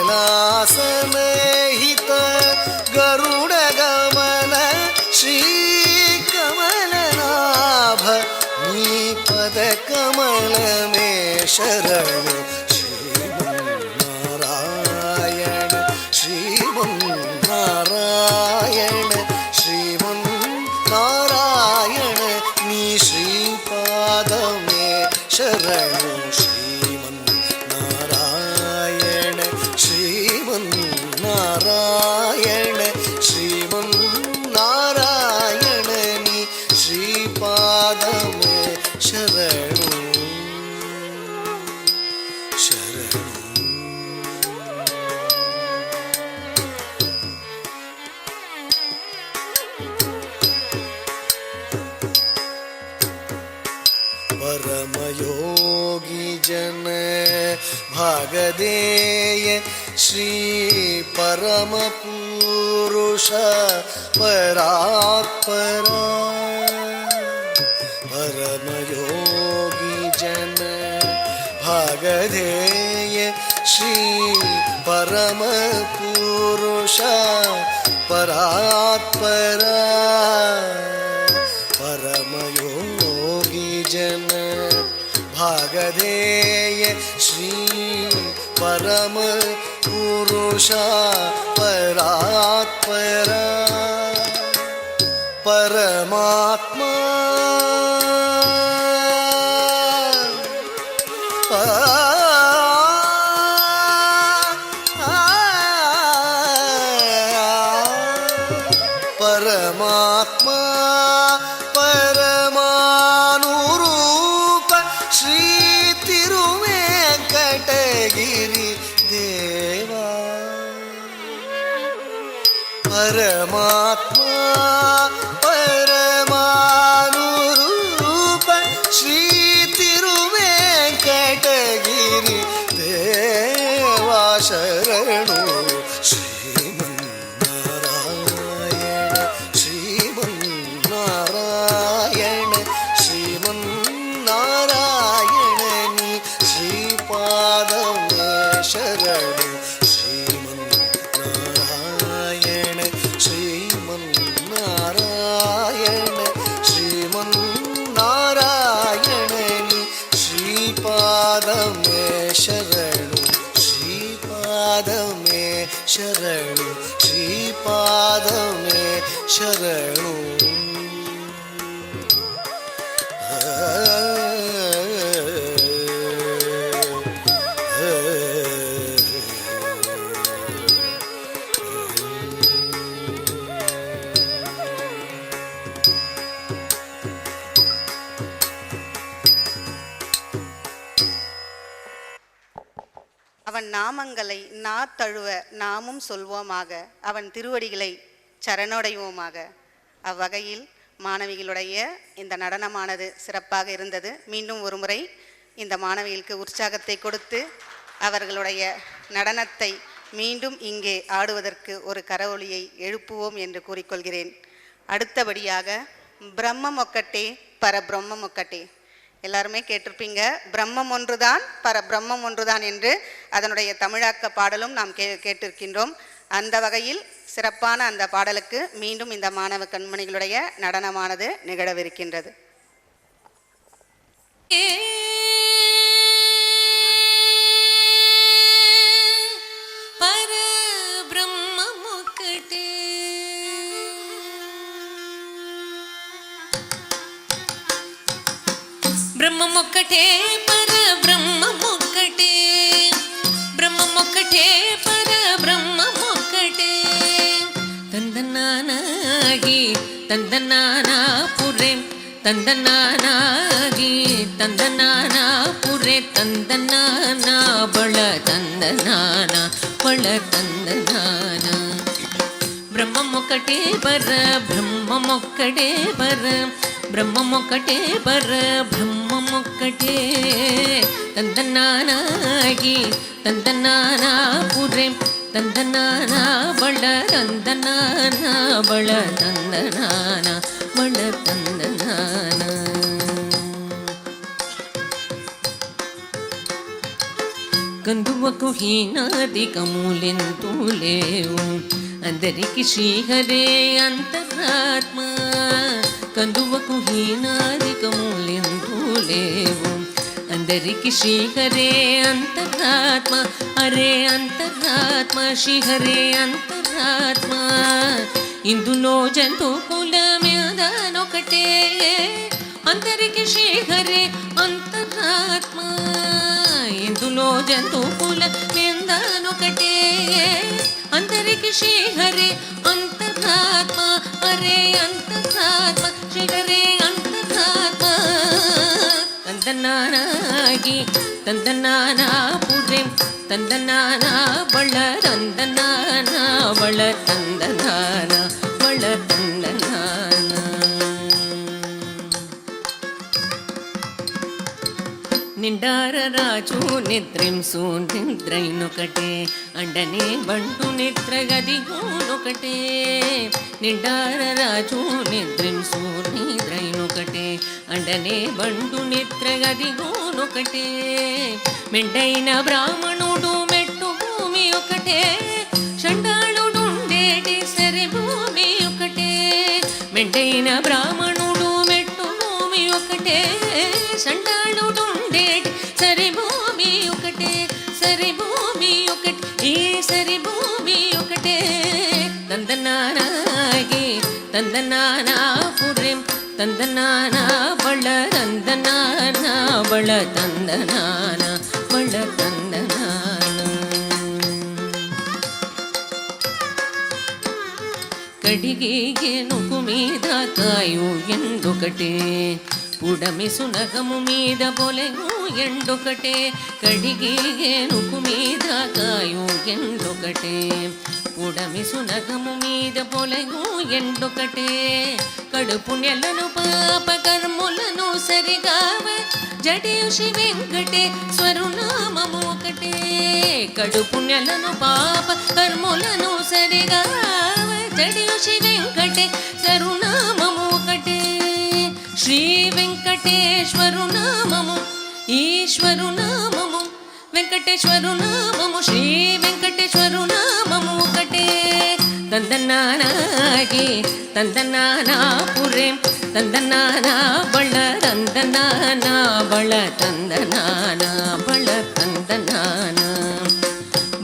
ಗರುಡ ಗಮನ ಶ್ರೀ ಕಮಲನಾಭ ನೀ ಪದ ಕಮಲ ಮೇ ಶರಣು ಶ್ರೀಮನ್ನಾರಾಯಣ ಶ್ರೀಮನ್ನಾರಾಯಣ ಶ್ರೀಮನ್ನಾರಾಯಣ ನೀ ಶ್ರೀಪಾದಮೇ ಶರಣು ಶ್ರೀಮನ್ನಾರಾಯಣ ಶ್ರೀಮನ್ನಾರಾಯಣ ಶ್ರೀಮನ್ನಾರಾಯಣ ನೀ ಶ್ರೀಪಾದಮೇ ಶರಣು ಶರಣು परमयोगी जन भागदेय श्री परम पुरुष परात्परा परमयोगी जन भागदेय श्री परम पुरुष परात्परा परमयोगी जन भागधेय श्री परम पुरुष परात्परा परमात्मा परमात्मा परमानुरूप श्री तिरुवेंकटगिरि देवा परमात्मा परमानुरूप श्री तिरुवेंकटगिरि देवा शरणु श्रीमन्नारायण श्रीमन्नारायण नी श्रीपादमे शरणु श्रीमन्नारायण श्रीमन्नारायण శరణు శ్రీపాదమే శరణు அவன் நாமங்களை தழுவ நாமும் சொல்வோமாக, அவன் திருவடிகளை சரணடைவோமாக. அவ்வகையில் மாணவிகளுடைய இந்த நடனமானது சிறப்பாக இருந்தது. மீண்டும் ஒரு முறை இந்த மாணவிகளுக்கு உற்சாகத்தை கொடுத்து அவர்களுடைய நடனத்தை மீண்டும் இங்கே ஆடுவதற்கு ஒரு கரவொலியை எழுப்புவோம் என்று கூறிக்கொள்கிறேன். அடுத்தபடியாக பிரம்மம் ஒக்கட்டே பரபிரம்மம் ஒக்கட்டே. எல்லாருமே கேட்டிருப்பீங்க, பிரம்மம் ஒன்றுதான் பரபிரம்மம் ஒன்றுதான் என்று. அதனுடைய தமிழாக்க பாடலும் நாம் கேட்டிருக்கின்றோம். அந்த வகையில் சிறப்பான அந்த பாடலுக்கு மீண்டும் இந்த மாணவ கண்மணிகளுடைய நடனமானது நிகழவிருக்கின்றது. బ్రహ్మమొక్కటే పర బ్రహ్మమొక్కటే, బ్రహ్మమొక్కటే పర బ్రహ్మమొక్కటే. తందనానాగి తందనానా పురే, తందనానాగి తందనానా పురే, తందనానా బళ తందనానా బళ తందనానా. బ్రహ్మమొక్కటే పర బ్రహ్మమొక్కటే పర, బ్రహ్మమొక్కటే పర బ్రహ్మమొక్కటే. తందనానాగి తందనానా పురే, తందనానా బళ తందనానా బళ తందనానా బళ తందనానా. కందువకు హీనాదికములెంతూ లేవు, అందరికి శ్రీహరే అంతరాత్మ. కందువకు హీనాదికములెంతూ లేవు, అందరికి శ్రీహరే అంతరాత్మ. అరే అంతరాత్మ శ్రీహరే అంతరాత్మ. ఇందులో జంతు కులమేదనొకటే, అందరికి శ్రీహరే అంతరాత్మ. ఇందులో జంతు కులమేదనొకటే, అందరికి శ్రీహరే అంతరాత్మ. అరే అంతరాత్మ శ్రీహరే అంతరాత్మ. తందనానాగి తందనానా పురే, తందనానా బళ తందనానా బళ తందనానా బళ తందనానా. నిండార రాజు నిద్రింసు నిద్రైనొకటే, అండనే బంటు నిద్రగదిగోనొకటే. నిండార రాజు నిద్రింసు నిద్రైనొకటే, అండనే బంటు నిద్రగదిగోనొకటే. మెండైన బ్రాహ్మణుడు మెట్టు భూమి ఒకటే, చండాళుడుండేటి సరి భూమి ఒకటే. మెండైన బ్రాహ్మణుడు మెట్టు భూమి ఒకటే, చండాళుడుండేటి సరి భూమి ఒకటే. సరి భూమి ఒకటి, ఈ సరి భూమి ఒకటే. తందనానాగి తందనానా పురే, తందనానా బళ తందనానా బళ తందనానా బళ తందనానా. కడిగి గెనుకు మీద కాయు ఎండొకటే, పుడమి సునగము మీద పొలెగు ఎండొకటే. కడిగి గెనుకు మీద కాయు ఎండొకటే, పుడమి సునగము మీద పొలెగు ఎండొకటే. కడుపు నెలను పాప కర్ములను సరిగావ, జడియు శ్రీ వెంకటేశ్వరు నామము ఒకటే. కడుపు నెలను పాప కర్ములను సరిగావ, జడియు శ్రీ వెంకటేశ్వరు నామము ఒకటే. శ్రీ వెంకటేశ్వరు నామము ఈశ్వరు నామము, వెంకటేశ్వరు నామము శ్రీ వెంకటేశ్వరు నామము ఒకటే. తందనానాగి తందనానా పురే, తందనానా బళ తందనానా బళ తందనానా బళ తందనానా.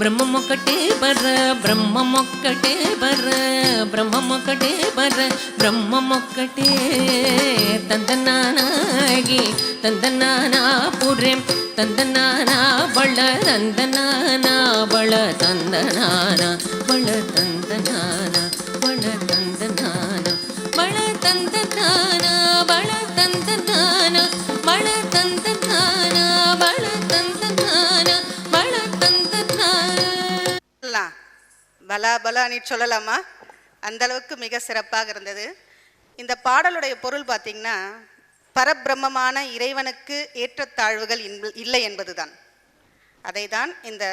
బ్రహ్మమొక్కటే బర్ర బ్రహ్మమొక్కటే బర్ర బ్రహ్మమొక్కటే బర్ర బ్రహ్మమొక్కటే తందనానాగి తందనానా పురేం తందనానా బళ తందనానా బళ తందనానా బళ తందనానా బళ తందనానా బళ తందనానా బళ తందనానా బళ తందనానా బళ తందనానా బళ తందనానా. பலா பலான்னு சொல்லலாமா? அந்த அளவுக்கு மிக சிறப்பாக இருந்தது. இந்த பாடலுடைய பொருள் பார்த்தீங்கன்னா, பரபிரம்மமான இறைவனுக்கு ஏற்றத்தாழ்வுகள் இல்லை என்பதுதான். அதை தான் இந்த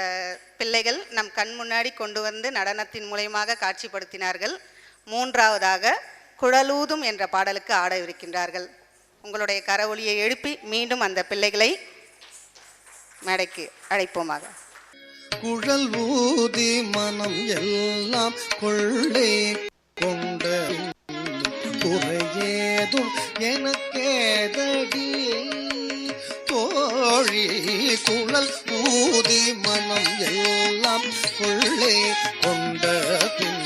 பிள்ளைகள் நம் கண் முன்னாடி கொண்டு வந்து நடனத்தின் மூலயமாக காட்சிப்படுத்தினார்கள். மூன்றாவதாக குழலூதும் என்ற பாடலுக்கு ஆட இருக்கின்றார்கள். உங்களுடைய கரவொலியை எழுப்பி மீண்டும் அந்த பிள்ளைகளை மேடைக்கு அழைப்போமாக. குழல் ஊதி மனம் எல்லாம் கொள்ளை கொண்ட குறையேதும் எனக்கேதடி தோழி. குழல் ஊதி மனம் எல்லாம் கொள்ளை கொண்ட பின்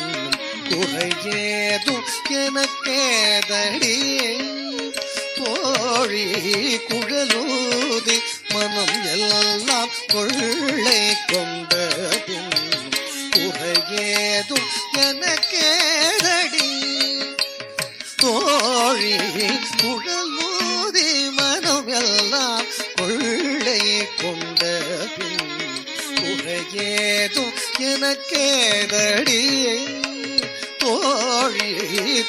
குறையேதும் எனக்கேதடி தோழி. குழலூதி மனம் எல்லாம் கொள்ளை கொண்ட பின் குறையேதும் எனக்கேதடி தோழி. குழலூதி மனம் எல்லாம் கொள்ளை கொண்ட பின் குறையேதும் எனக்கேதடி தோழி.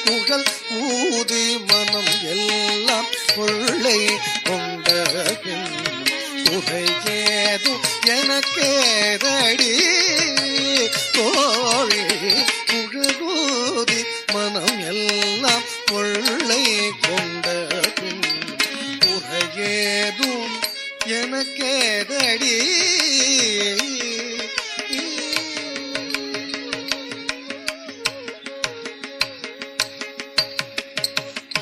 குழல் ஊதி மனம் எல்லாம் கொள்ளை கொண்ட பின் குறையேதும் எனக்கேதடி தோழி. குழலூதி மனம் எல்லாம் கொள்ளை கொண்ட பின் குறையேதும் எனக்கேதடி.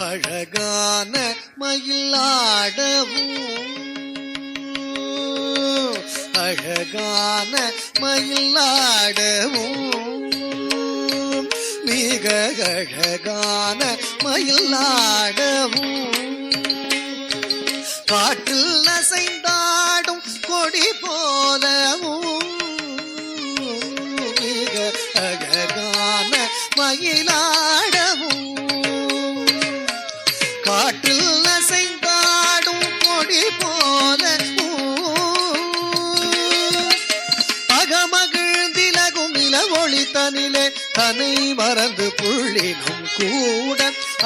அழகான மயிலாடவும் அழகான மயிலாடவும் மிக அழகான மயிலாடவும் காட்டில் நசைந்தாடும் கொடி போலவும் மிக அழகான மயிலாடவும் காட்டில் நசைந்தாடும் கொடி போல அகமகிழ்ந்திலகும் நிலவொளி தனிலே தனை மறந்து புள்ளினும் கூட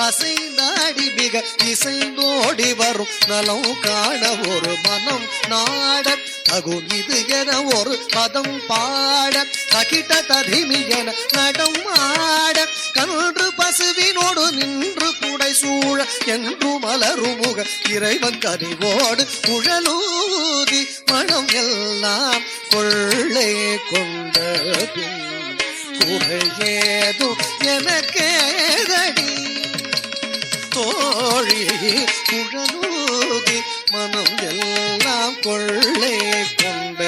அசைந்தாடி மிக இசைந்தோடி வரும் நலம் காண ஒரு மனம் நாட தகும் இது என ஒரு பதம் பாட தகிட்ட ததிமி என நடம் ஆட கன்று பசுவினோடு நின்று புடை சூழ என்று மலருமுக இறைவன் கனிவோடு குழலூதி மனம் எல்லாம் கொள்ளை கொண்ட பின் குறையேதும் எனக்கேதடி தோழி. குழலூதி மனம் எல்லாம் கொள்ளை கொண்ட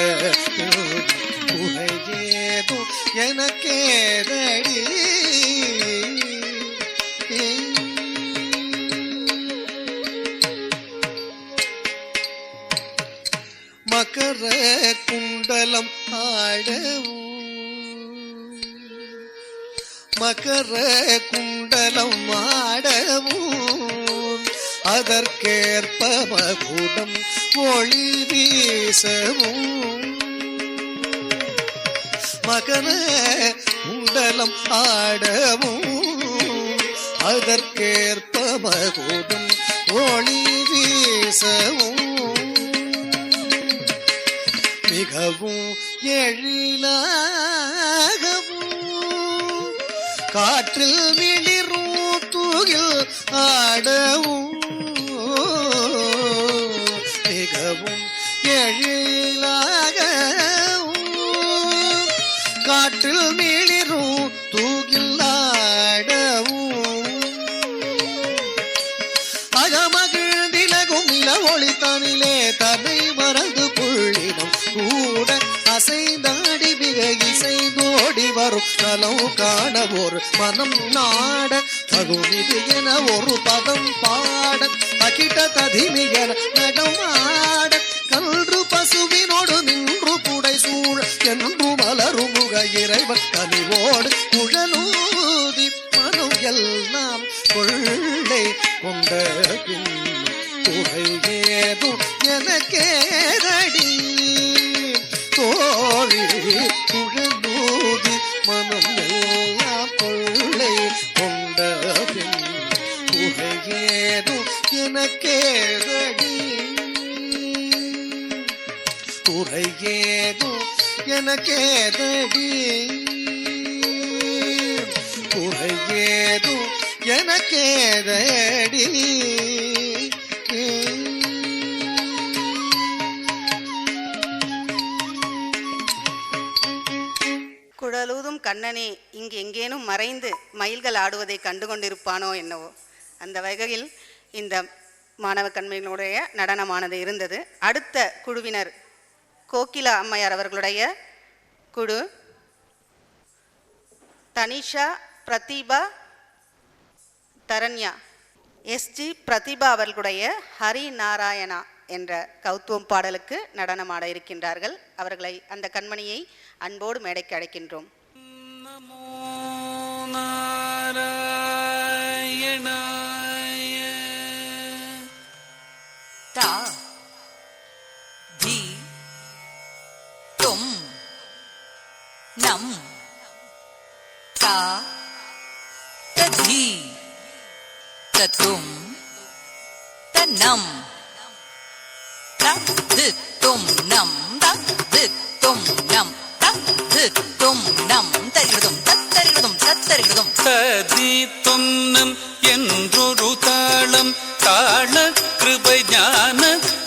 குறையேதும் எனக்கேதடி. மகர குண்டலம் ஆடவும் மகர குண்டலம் ஆடவும் அதற்கேற்ப மகுடம் ஒளி வீசவும் மகர குண்டலம் ஆடவும் அதற்கேற்ப மகுடம் ஒளி வீசவும் மிகவும் எழிலாகவும் காற்றில் மிளிரும் தூகில் ஆடவும் மிகவும் எழிலாகவும் காற்றில் மிளிரும் தூகில் ஆடவும் அகமகிழ்ந்திலகும் நில ஒளித்தனிலே தன்னை மறந்து புள்ளினம் கூட அசைந்தாடி மிக காண ஒரு மனம் நாட தகுமிது என ஒரு பதம் பாட அகிட்ட ததிமி என நடமாட கன்று பசுவினோடு நின்று புடை சூழ என்று மலரும் முக இறைவன் கனிவோடு குழலூதி மனம் எல்லாம் கொள்ளை கொண்ட பின் குறை ஏதும் எனக்கேதடி தோழி குழலூதி மனம் எல்லாம் கொள்ளை கொண்ட பின் குறை ஏதும் எனக்கேதடி குறை ஏதும் எனக்கேதடி குறை ஏதும் எனக்கேதடி குழலூதும் கண்ணனே இங்கு எங்கேனும் மறைந்து மயில்கள் ஆடுவதை கண்டு கொண்டிருப்பானோ என்னவோ. அந்த வகையில் இந்த மாணவ கண்மணிகளுடைய நடனமானது இருந்தது. அடுத்த குழுவினர் கோகிலா அம்மையார் அவர்களுடைய குழு, தனிஷா, பிரதிபா, தரண்யா, எஸ்ஜி பிரதிபா அவர்களுடைய ஹரி நாராயணா என்ற கௌத்துவம் பாடலுக்கு நடனமாட இருக்கின்றார்கள். அவர்களை அந்த கண்மணியை அன்போடு மேடைக்கு அழைக்கின்றோம். நமோ நாராயணாய. தா தி தும் நம் தா ததி தத்தும் தன்னம் தத்தும் நம் தத்தும் நம் தத்தும் நம் தரிகிடுதும் தத்தரிகிடுதும் தத்தரிகிடுதும் ததி தொன்னம் என்றொரு தாளம் தாள கிருபை ஞான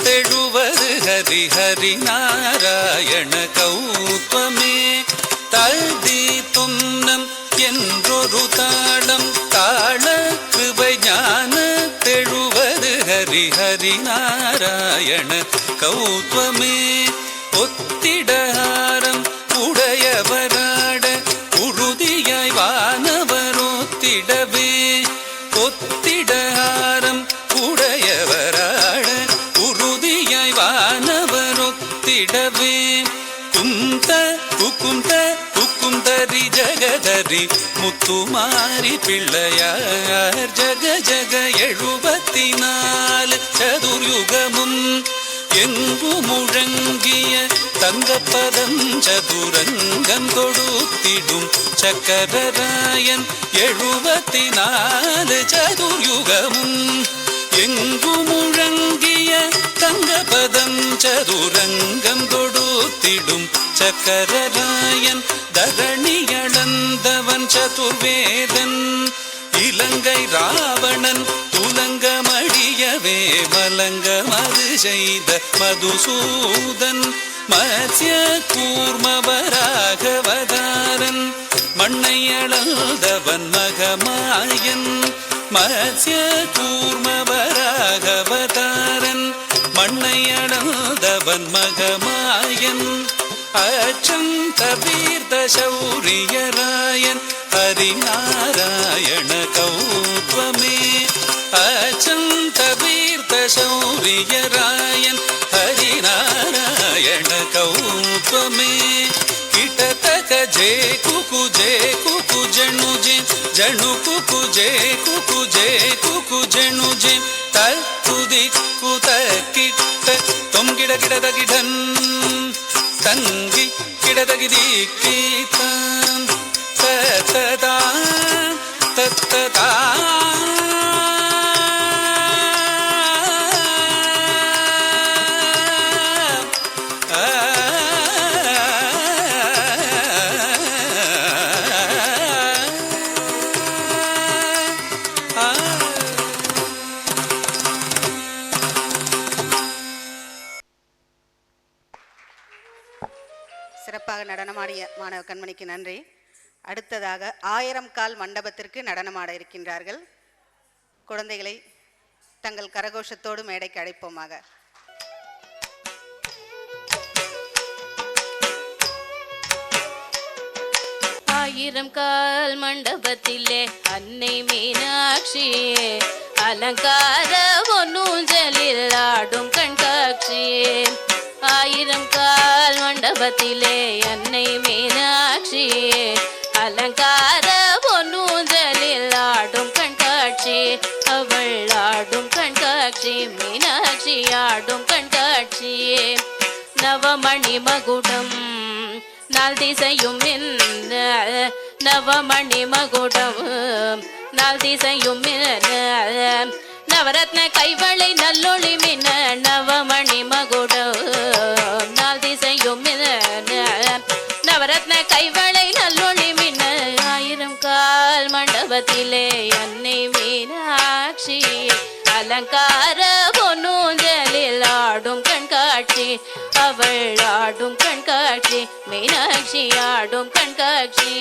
தெழுவது ஹரி ஹரி நாராயண கௌத்வமே. ததி தொன்னம் என்றொரு தாளம் தாள கிருபை ஞான தெழுவது ஹரி ஹரி நாராயண கௌத்வமே. ஒத்திடஹாரம் உடையவராட உறுதியாய் வானவரோத்திடவே. ஒத்திடஹாரம் உடையவராட உறுதியாய் வானவரோத்திடவே. குந்த குக்குந்த குக்குந்தரி ஜகதரி முத்துமாரி பிள்ளையார் ஜக ஜக 74 சதுர்யுகமும் எங்கு முழங்கிய தங்கப்பதம் சதுரங்கம் கொடுத்திடும் சக்கரராயன் 74 சதுர்யுகமும் எங்கு முழங்கிய தங்கப்பதம் சதுரங்கம் கொடுத்திடும் சக்கரராயன் தரணியளந்தவன் சதுர்வேதன் இலங்கை ராவணன் துலங்கமடியவே மலங்கமது செய்த மதுசூதன் மத்ய கூர்மவராகவதாரன் மண்ணையளந்தவன் மகமாயன் மத்ய கூர்மவராகவதாரன் மண்ணையளந்தவன் மகமாயன் அச்சம் தவீர்த்த சௌரியராயன் ஹரிநாராயண கௌத்வமே. அச்சம் தவீர்த்த சௌரியராயன் ஹரிநாராயண கௌத்வமே. கிட்டத்தக ஜே குகு ஜணு ஜணு குகு ஜணு ஜே துதி குத கிட்ட தொம் கிட கிடதகிடன் தங்கி கிடதகிதி கீதம் தத்ததா தத்ததா சிறப்பாக நடனமாடிய மாணவ கண்மணிக்கு நன்றி. அடுத்ததாக 1000 கால் மண்டபத்திற்கு நடனமாட இருக்கின்றார்கள். குழந்தைகளை தங்கள் கரகோஷத்தோடு மேடைக்கு அழைப்போமாக. ஆயிரம் கால் மண்டபத்திலே அன்னை மீனாட்சியே அலங்கார பொன்னூஞ்சலில் ஆடும் கண்காட்சியே ஆயிரம் கால் மண்டபத்திலே அன்னை மீனாட்சியே அலங்கார பொன்னூஞ்சலில் ஆடும் கண்காட்சி அவள் ஆடும் கண்காட்சி மீனாட்சி ஆடும் கண்காட்சியே நவமணி மகுடம் நாள் திசையும் மின்ன நவமணி மகுடம் நாள் திசையும் மின்ன நவரத்ன கைவளை நல்லொளி மின்ன நவமணி மகுடம் நாள் திசையும் மின்ன நவரத்ன கைவளை நல்லொளி மின்ன ஆயிரம் கால் மண்டபத்திலே அன்னை மீனாட்சி அலங்கார பொன்னூஞ்சலில் ஆடும் கண்காட்சி அவள் ஆடும் கண்காட்சி மீனாட்சி ஆடும் கண்காட்சி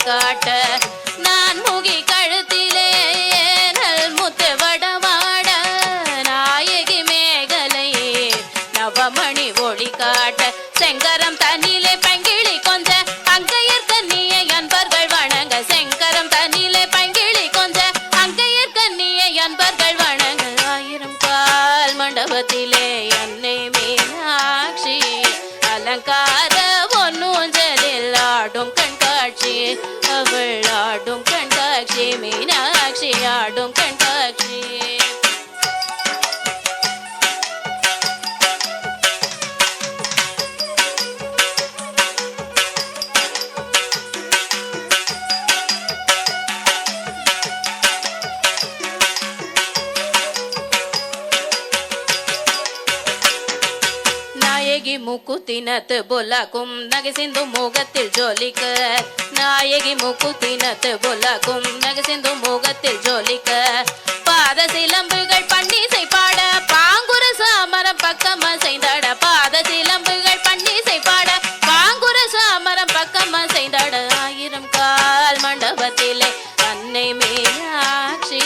காட்ட நான் முகி கழுத்திலே நல் முத்து வடமாட நாயகி மேகலை நவமணி ஒளி காட்ட செங்கரம் தண்ணிலே பங்கிழி கொஞ்ச அங்கையர் கண்ணியை அன்பர்கள் வணங்க செங்கரம் தண்ணிலே பங்கிழி கொஞ்ச அங்கையர் கண்ணியை அன்பர்கள் வணங்க ஆயிரம் கால் மண்டபத்திலே அன்னை மீனாட்சி அலங்கார பொன்னூஞ்சலில் ஆடும் கண்காட்சி அவள் ஆடும் கண்காட்சி மீனாட்சி ஆடும் கண்காட்சி நாயகி முக்குத்தினத்து புலகும் நகை சிந்து முகத்தில் ஜோலிக்க நாயகி முக்குத்தினத்து புலகும் நகை சிந்து முகத்தில் ஜோலிக்க பாத சிலம்புகள் பன்னிசை பாட பாங்குர சாமரம் பக்கம் செய்தாட பாத சிலம்புகள் பன்னிசை பாட பாங்குர சாமரம் பக்கம் செய்தாட ஆயிரம் கால் மண்டபத்திலே அன்னை மீனாட்சி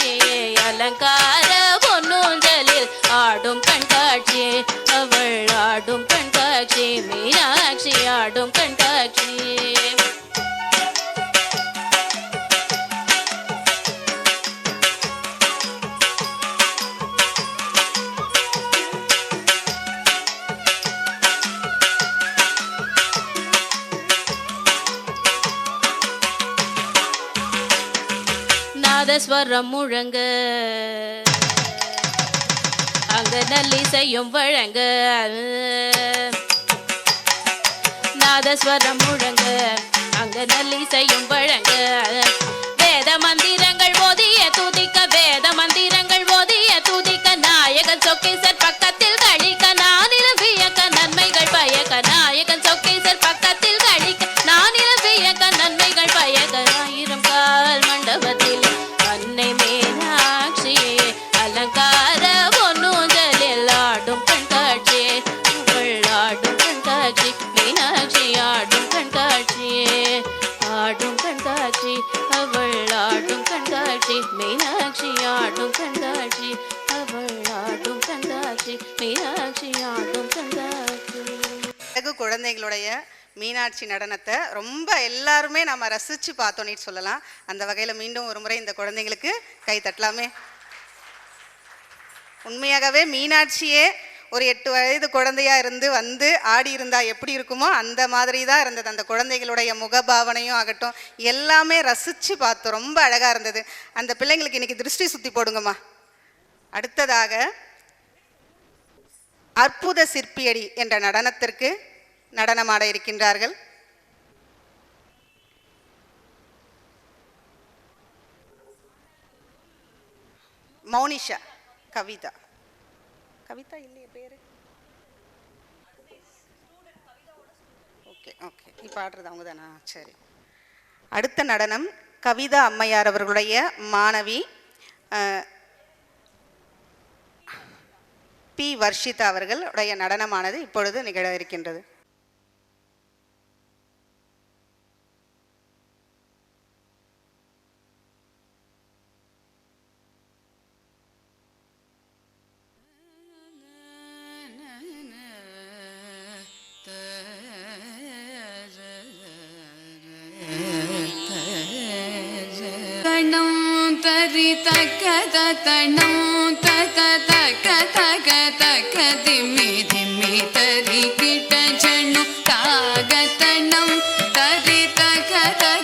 அலங்கார பொன்னூஞ்சலில் ஆடும் கண்காட்சி அவள் ஆடும் கண்காட்சி மீனாட்சி ஆடும் கண்காட்சி நாதஸ்வரம் முழங்க அங்க நல்லிசையும் வழங்க நாதஸ்வரம் முழங்க அங்க நல்லிசையும் வழங்க வேத மந்திரங்கள் ஓதிய துதிக்க வேத மந்திரங்கள் ஓதிய துதிக்க நாயகன் சொக்கேசர் பக்கத்தில் கழிக்க நானிலம் வியக்க நன்மைகள் பயக்க நாயகன் சொக்கேசர் பக்கத்தில் கழிக்க நானிலம் வியக்க நன்மைகள் பயக்க ஆயிரம் கால் மண்டபத்தில் அன்னை மீனாட்சி அலங்கார பொன்னூஞ்சலில் ஆடும் கண்காட்சி அவள் ஆடும் கண்காட்சி மீனாட்சி ஆடும் கண்காட்சி ஆடும் கண்காட்சி அவள் ஆடும் கண்காட்சி மீனாட்சி ஆடும் கண்காட்சி அவள் ஆடும் கண்காட்சி மீனாட்சி ஆடும் கண்காட்சி. அழகு குழந்தைகளுடைய மீனாட்சி நடனத்தை ரொம்ப எல்லாருமே நம்ம ரசித்து பார்த்தோன்னே சொல்லலாம். அந்த வகையில் மீண்டும் ஒரு முறை இந்த குழந்தைங்களுக்கு கை தட்டலாமே. உண்மையாகவே மீனாட்சியே ஒரு 8 வயது குழந்தையா இருந்து வந்து ஆடி இருந்தா எப்படி இருக்குமோ அந்த மாதிரி தான் இருந்தது. அந்த குழந்தைகளுடைய முகபாவனையும் ஆகட்டும் எல்லாமே ரசித்து பார்த்தோம். ரொம்ப அழகாக இருந்தது. அந்த பிள்ளைங்களுக்கு இன்னைக்கு திருஷ்டி சுற்றி போடுங்கம்மா. அடுத்ததாக அற்புத சிற்பியடி என்ற நடனத்திற்கு நடனமாட இருக்கின்றார்கள். மௌனிஷா, கவிதா கவிதா இல்லையே பேரு. ஓகே ஓகே, இப்போ ஆடுறது அவங்க தானா? சரி. அடுத்த நடனம் கவிதா அம்மையார் அவர்களுடைய மாணவி பி வர்ஷிதா அவர்களுடைய நடனமானது இப்பொழுது நிகழ இருக்கின்றது. தரி தக்க தனம் தக தக தக தக திம்மி திம்மி தரி கிட்ட ஜனு தாகத்தனம் தரி தக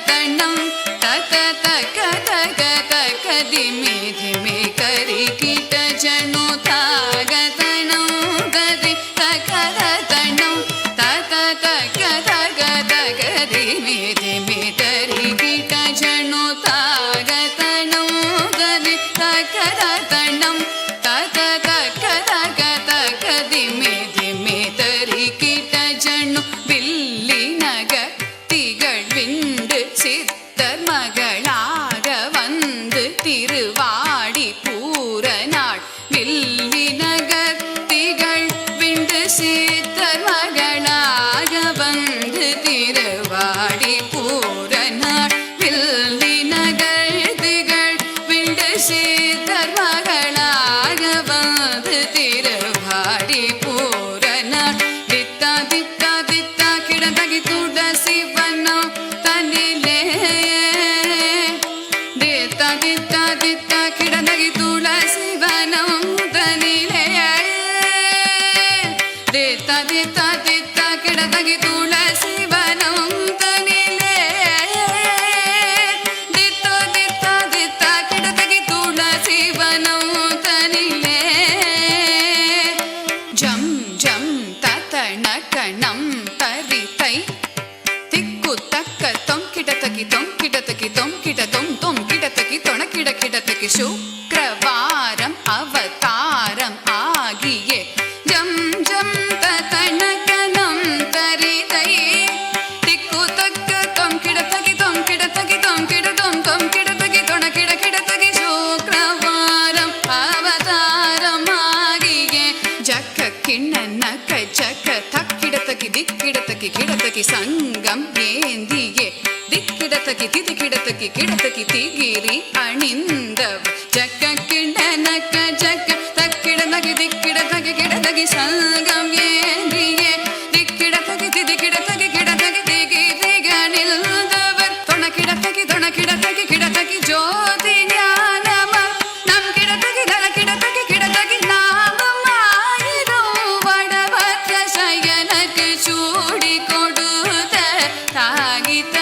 தனம் தக தக தக தக திம்மி திம்மி கரி கிட்ட ஜனு தாகத்தனம் தரி தக தனம் தக தக தக தக திம்மி திம்மி தரி கிட்ட ஜனு சுக்ரவாரம் அவதாரம் ஆகிய ஜம் ஜம் தனகனம் தரிதை திக்கு தக்க தொம் கிடத்தகி தொம் கிடத்தகி தொம் கிடதொம் தொம் கிடத்தகி தொண கிட கிடத்தகி சுக்ரவாரம் அவதாரம் ஆகிய ஜக்க கிண்ணனக ஜக்க தக்கிடத்தகி திக்கிடத்தகி கிடத்தகி சங்கம் ஏந்தியே திக்கிடத்தகி திதி கிடத்தகி கிடத்தகி திகிரி அணிந்தவ ஜக்க கிண்டனக்க ஜக்க தக்கிடதகி திக்கிடதகி கிடதகி சங்கம் ஏந்தியே திக்கிடதகி திதி கிடதகி கிடதகி திகிரி அணிந்தவர் தொண கிடதகி கிடதகி ஜோதி ஞானம நம் கிடதகி தன கிடதகி கிடதகி நாமம் ஆயிரம் வடவற்ற சயனக்கு சூடி கொடுத்த தாகித்த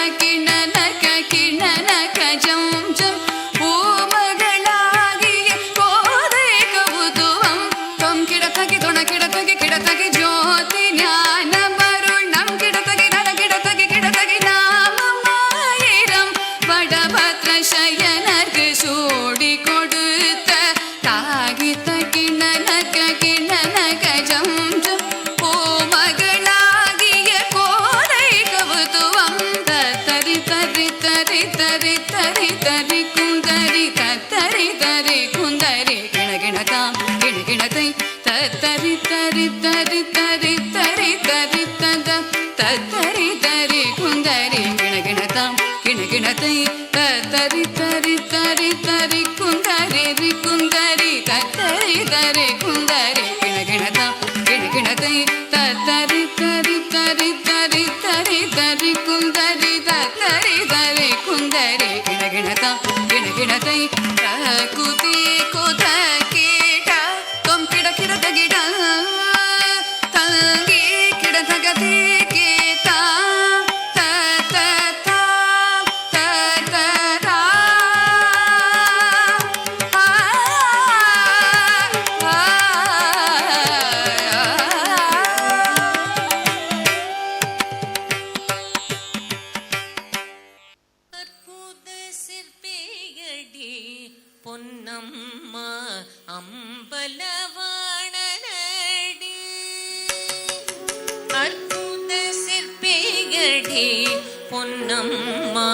பொன்னம்மா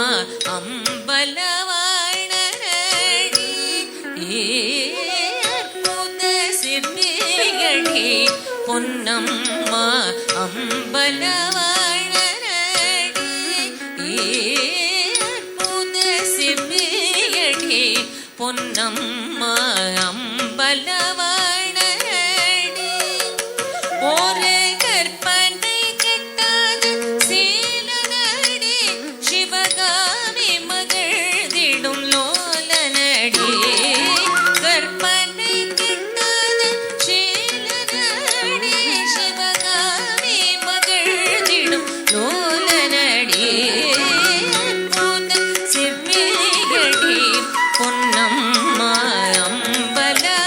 அம்பலவாணரடி அற்புத சிற்பியடி பொன்னம்மா அம்பலவாணரடி அற்புத சிற்பியடி பொன்னம்மா அம்பலவாணரடி ஒரு கற்பனை கெட்டாத சீலனடி சிவகாமி மகிழ்ந்திடும் லோலனடி கற்பனை கெட்டாத சீலனடி சிவகாமி மகிழ்ந்திடும் லோலனடி அற்புத சிற்பியடி பொன்னம்மா அம்பலவாணரடி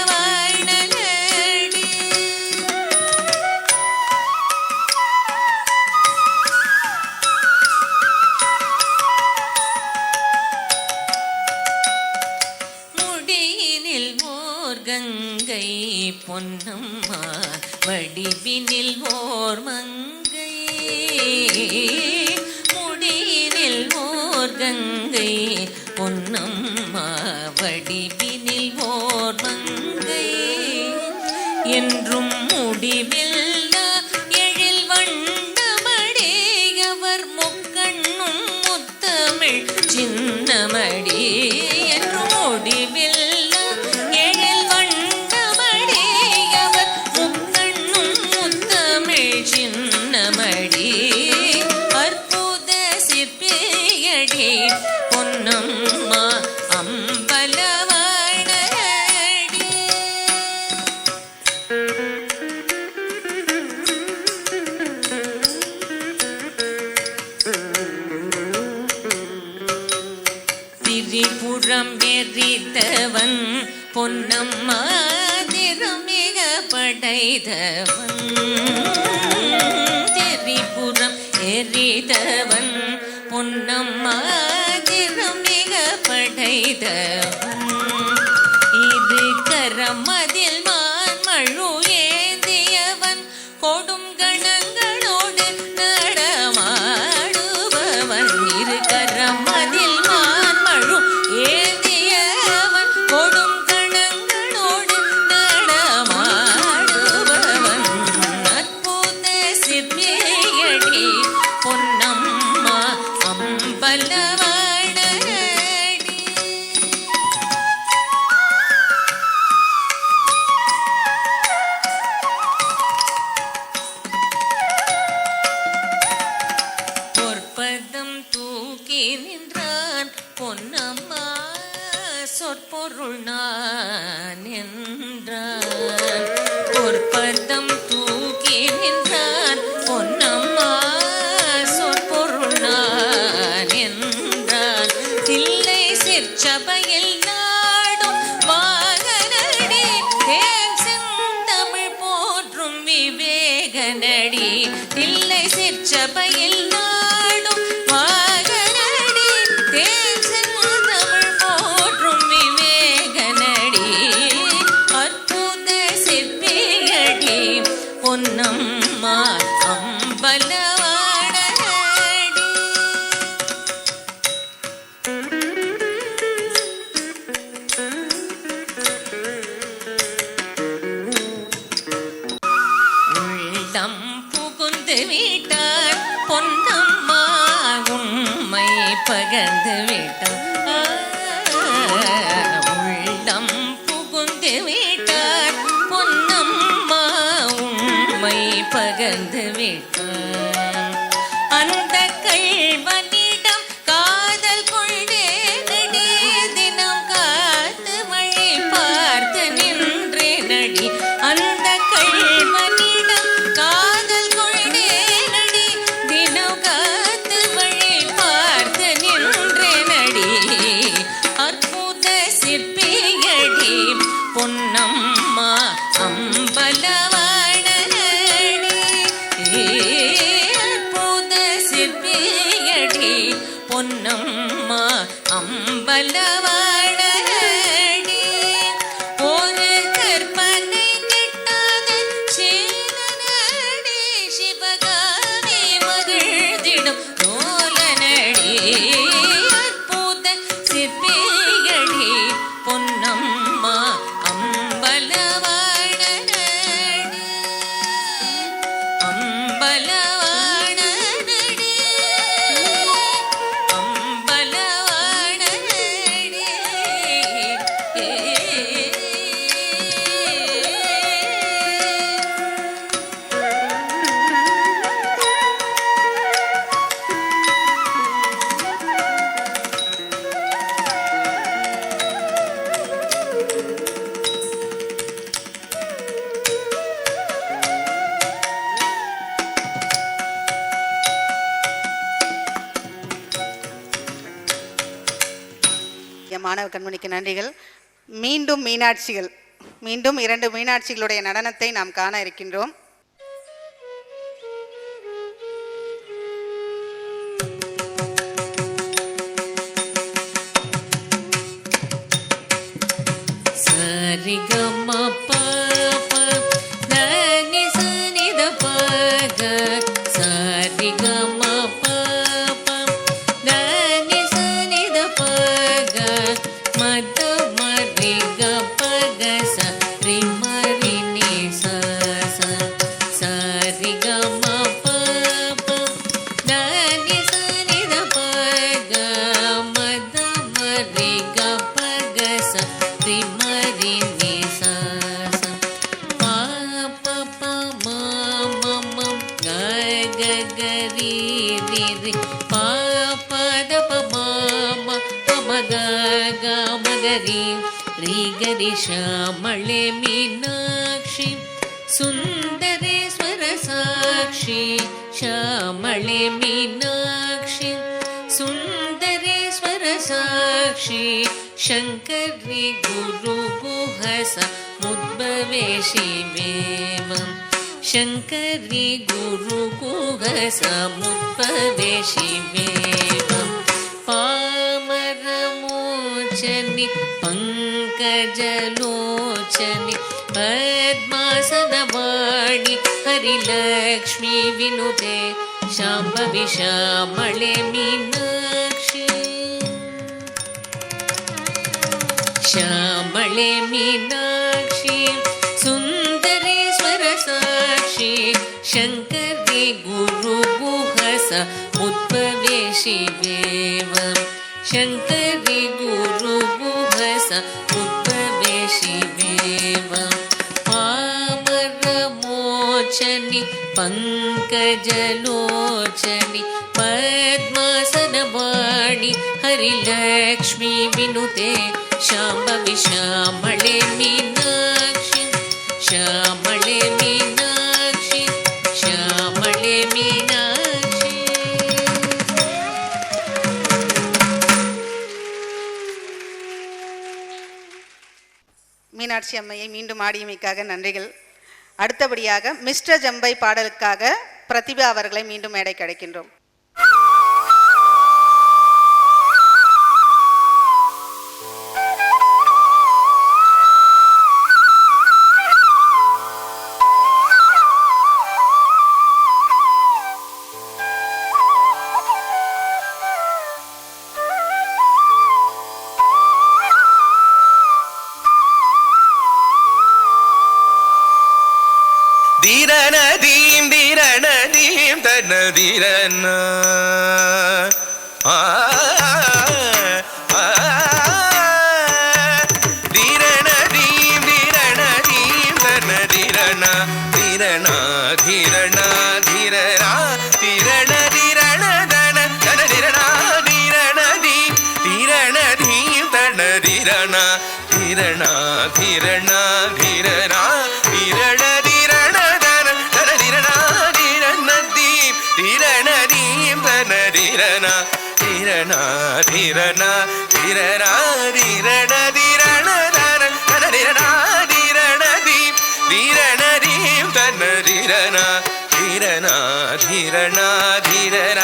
முடியினில் ஓர் கங்கை பொன்னம்மா வடிவினில் ஓர் மங்கை முடியினில் ஓர் கங்கை பொன்னம்மா வடிவினில் ஓர் மங்கை என்றும் முடிவில்லா எழில் வண்ணமடி அவர் முக்கண்ணும் முத்தமிழ் சின்னமடி என்றும் முடிவில்லா எழில் வண்ணமடி அவர் முக்கண்ணும் முத்தமிழ் சின்னமடி அற்புத சிற்பியடி பொன்னம்மா அம்பலவாணரடி திரிபுரம் எரித்தவன் பொன்னம்மா திறமிக படைத்தவன் திரிபுரம் எரித்தவன் பொன்னம்மா திறமிக படைத்தவன் இது கரமதில் மான்மழு ஏந்தியவன் கொடும் கணங்களோடு நடமாடுபவன் இரு கரமதில் மான்மழு ஏந்தியவன் கொடும் கணங்களோடு நடமாடுபவன் அற்புத சிற்பியடி பொன்னம்மா அம்பலவாணரடி பொற்பதம் தூக்கி நின்றான் பொன்னம்மா சொற்பொருள் நான் என்றான் பொற்பதம் தூக்கி நின்றான் பொன்னம்மா சொற்பொருள் நான் என்றான் தில்லை சிற்சபையில் நாடும் வாகனடி தேன் செந்தமிழ் போற்றும் விவேகனடி தில்லை சிற்சபையில் நாடும் வாகனடி தேன் செந்தமிழ் போற்றும் விவேகனடி அற்புத சிற்பியடி பொன்னம்மா அம்பலவாணரடி உள்ளம் புகுந்து விட்டார் பொன்னம்மா உம்மை பகர்ந்து விட்டார் உள்ளம் புகுந்து விட்டார் பொன்னம்மா உம்மை பகர்ந்து விட்டார் அந்த கள்வனிடம் காதல் கொண்டே நடி தினம் காத்து வழி பார்த்து நின்றே நடி அந்த கள்வனிடம் காதல் கொண்டே நடி தினம் காத்து வழி பார்த்து நின்றே நடி அற்புத சிற்பியடி பொன்னம்மா அம்பலவாணரடி அற்புத சிற்பியடி பொன்னம்மா அம்பலவாணரடி ஒரு கற்பனை கெட்டாத சீலனடி சிவகாமி மகிழ்ந்திடும் நூலனடி மாணவ கண்மணிக்கு நன்றிகள். மீண்டும் மீனாட்சிகள், மீண்டும் 2 மீனாட்சிகளுடைய நடனத்தை நாம் காண இருக்கின்றோம். ಶ್ಯಾಮಳೆ ಮೀನಾಕ್ಷಿ ಸುಂದರೇಶ್ವರ ಸಾಕ್ಷಿ ಶ್ಯಾಮಳೆ ಮೀನಾಕ್ಷಿ ಸುಂದರೇಶ್ವರ ಸಾಕ್ಷಿ ಶಂಕರಿ ಗುರು ಗುಹಸ ಮುದ್ಭವೆ ಶಿವೇವಂ ಶಂಕರಿ ಗುರು ಗುಹಸ ಮುದ್ಭವೆ ಶಿವೇವಂ ಪಾಮರ ಮೋಚನಿ पंकजलोचनि पद्मासनवाणि हरिलक्ष्मी विनुते शाम्भवी श्यामळे मीनाक्षी श्यामळे मीनाक्षी सुन्दरेश्वर साक्षी शङ्करी गुरु गुहस उद्भवे शिवेवम् शङ्करी गुरु गुहस उद्भवे शिवेवम् पामरमोचनि पङ्कजलोचनि पद्मासनवाणि हरिलक्ष्मी विनुते शाम्भवी श्यामळे मीनाक्षि श्यामळे मीनाक्षि श्यामळे मीनाक्षि. மீனாட்சி அம்மையை மீண்டும் ஆடியமைக்காக நன்றிகள். அடுத்தபடியாக மிஸ்டர் ஜம்பை பாடலுக்காக பிரதிபா அவர்களை மீண்டும் மேடைக்கு அழைக்கின்றோம். தீரணதீம் தீரணதீம் தனதீரன தீரணதீம் தீரணதீம் தனதீரன தீரணா தீரணா தீரரா தீரண தீரண தன தனதீரணா தீரணதீம் தீரணதீம் தனதீரணா தீரணா தீரணா தீரரா தீரண தீரணா தீரணா தீரரா தீரண தீரண தன தீரணா தீரண தீம் தீரண தீம் தன தீரணா தீரணா தீரணா தீரரா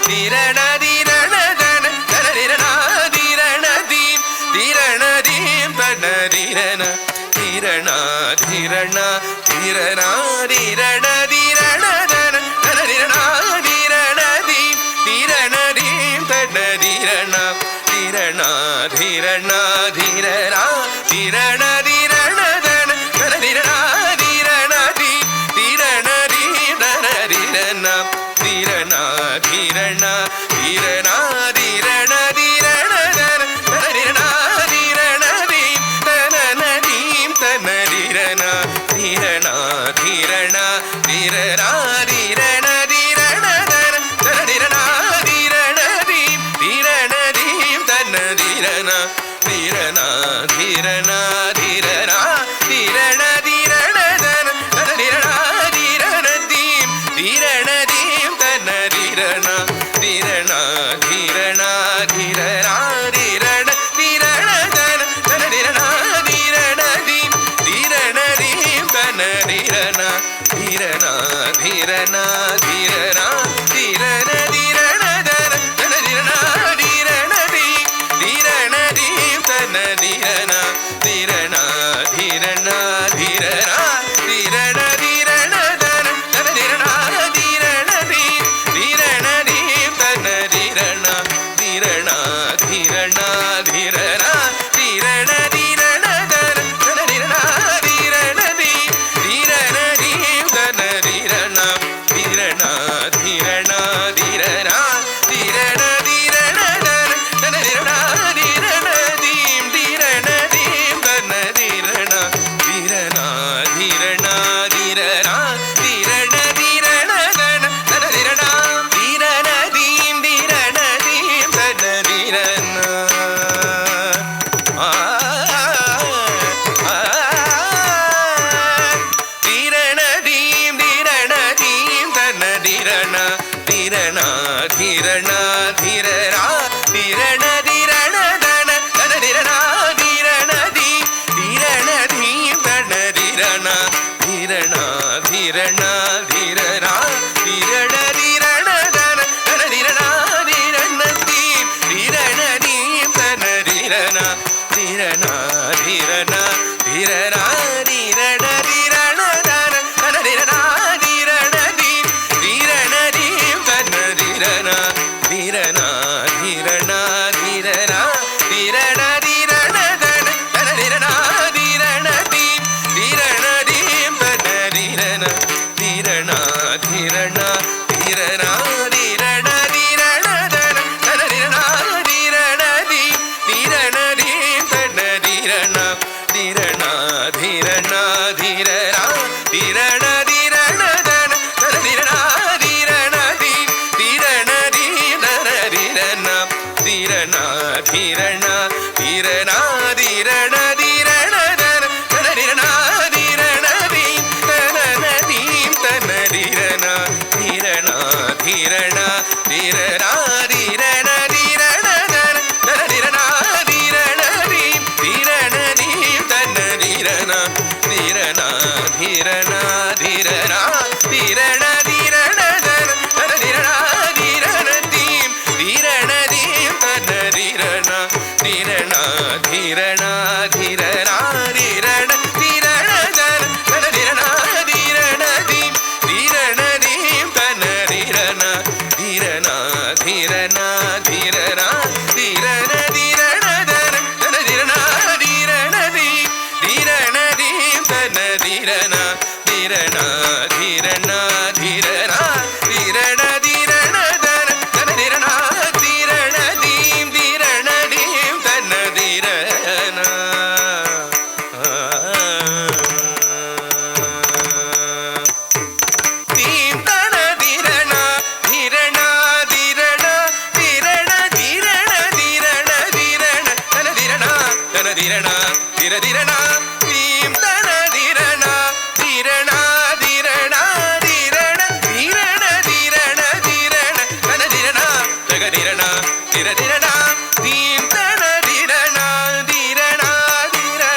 தீரண தீரண தன தீரணா தீரண தீம் தீரண தீம் தன தீரணா தீரணா தீரணா தீரரா தீரண தீரண தன தீரணா தீரண தீம் தீரண தீம் தன தீரணா தீரணா தீரணா தீரரா தீரண தீரண தன தீரணா தீரண தீம் தீரண தீம் தன தீரணா தீரணா தீரணா தீரணா தீரண தீரண தன தீரணா தீரண தீம் தன தீம் தன தீரணா தீரணா தீரணா தீரரா தீரண தீரண தன தீரணா தீரண தீம் தீரண தீம் தன தீரணா தீரணா தீரணா தீரரா தீரண தீரண தன தீரணா தீரண தீம் தீரண தீம் தன தீரணா தீரணா தீரணா தீரரா தீரண தீரண தீரண தீரண தீரரா தீரண தீரண தன தன தீரண தீரண தீ தீரண தீ தன தீரண தீரண தீரண தீரரா தீரண தீரண தன தன தீரண தீரண தீ தீரண தீ தன தீரண தீரண தீரண தீரரா தீரண தீரண தன தன தீரண தீரண தீ தீரண தீ தன தீரண தீரண தீரண தீரரா தீரண தீரண தன தன தீரண தீரண தீ தீரண தீ தன தீரண தீரண தீரண தீரரா தீரண தீரண தன தன தீரண தீரண தீ தீரண தீ தன தீரண தீரண தீரண தீரரா தீரண தீரண தன தன தீரண தீரண தீ தீரண தீ தன தீரண தீரண தீரண தீரண தீரண தீரண தன தன தீரண தீரண தீ தன தீ தன தீரண தீரண தீரண தீரரா தீரண தீரண தன தன தீரண தீரண தீ தீரண தீ தன தீரண தீரண தீரண தீரரா தீரண தீரண தன தன தீரண தீரண தீ தீரண தீ தன தீரண தீரண தீரண தீரரா தீரண தீரண தன தன தீரண தீரண தீ தீரண தீ தன தீரண தீரண தீரண தீரரா தீரண தீரண தன தன தீரண தீரண தீ தீரண தீ தன தீரண தீரண தீரண தீரரா தீரண தீரண தன தன தீரண தீரண தீம் தீரண தீம் தன தீரண தீம் தன தீரண தீரண தீரண தீரண தீரண தீரண தீரண தன தீரண தன தீரண தீர தீரண தீம் தன தீரண தீரண தீரண தீரண தீரண தீரண தீரண தன தீரண தக தீரண தீர தீரண தீம் தன தீரண தீரண தீரண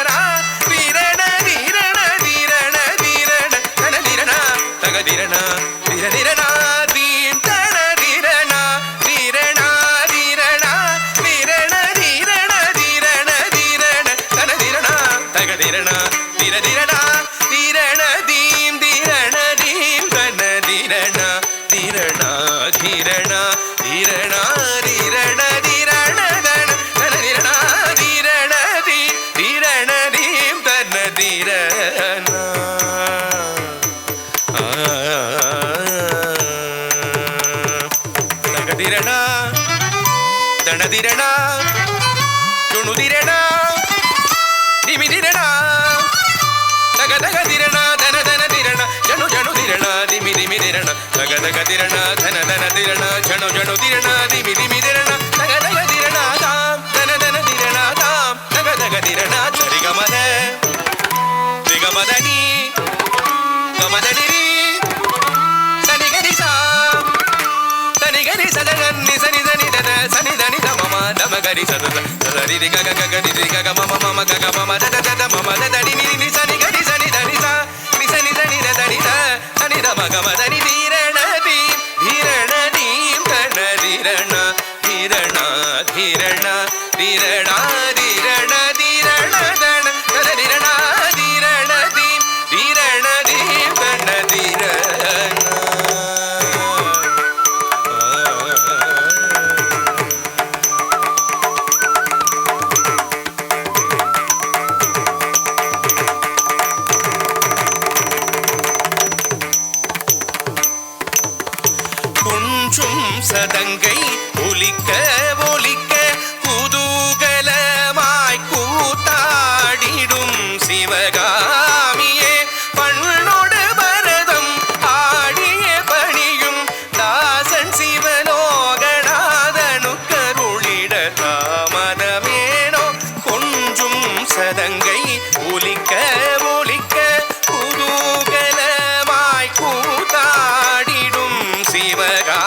தீரண தீரண தீரண தீரண தன தீரண தக தீரண தீர தீரண தீம் தன தீரண தீரண தீரண தீரண தீரண தீரண தீரண தன தீரண தக தீரண தீர தீரண தீரண தீம் தீரண தீம் தன தீரண தீரண தீரண தீரண தீரண தீரண தன தன தீரண தீரண தீ தீரண தீம் தன தீரண தக தீரண தன தீரண துணு தீரண திமி தீரண தக தக தீரண தன தன தீரண ஜனு ஜனு தீரண திமி திமி தீரண தக தக தீரண தன தன தீரண ஜனு ஜனு தீரண திமி திமி தீரண தக தக தீரண தாம் தன தன தீரண தாம் தக தக தீரண சரி கமத திகமதனி கமதனி சனி கரி சா சனி கரி சதனி சனி சனி தத சனி தனி தமம தம கரி சத சரி தி கக கக தி தி கக மம மம கக மம தத தத மம தத டி நி சனி கரி சனி தனி சா நி சனி சனி தனி த சனி தம கம தனி தீரண தீ தீரண தீம் தன தீரண தீரண தீரண தீரண தீரண தீரண தன தன தீரண தீரண தீம் தீரண தீம் தன தீரண கொஞ்சும் சதங்கை ஒலிக்க ஒலிக்க குதூகலமாய் கூத்தாடிடும் சிவகாமியே பண்ணொடு பரதம் ஆடிய பணியும் தாசன் சிவலோகநாதனு கருளிட தாமதமேனோ கொஞ்சும் சதங்கை ஒலிக்க ஒலிக்க குதூகலமாய் கூத்தாடிடும் சிவகா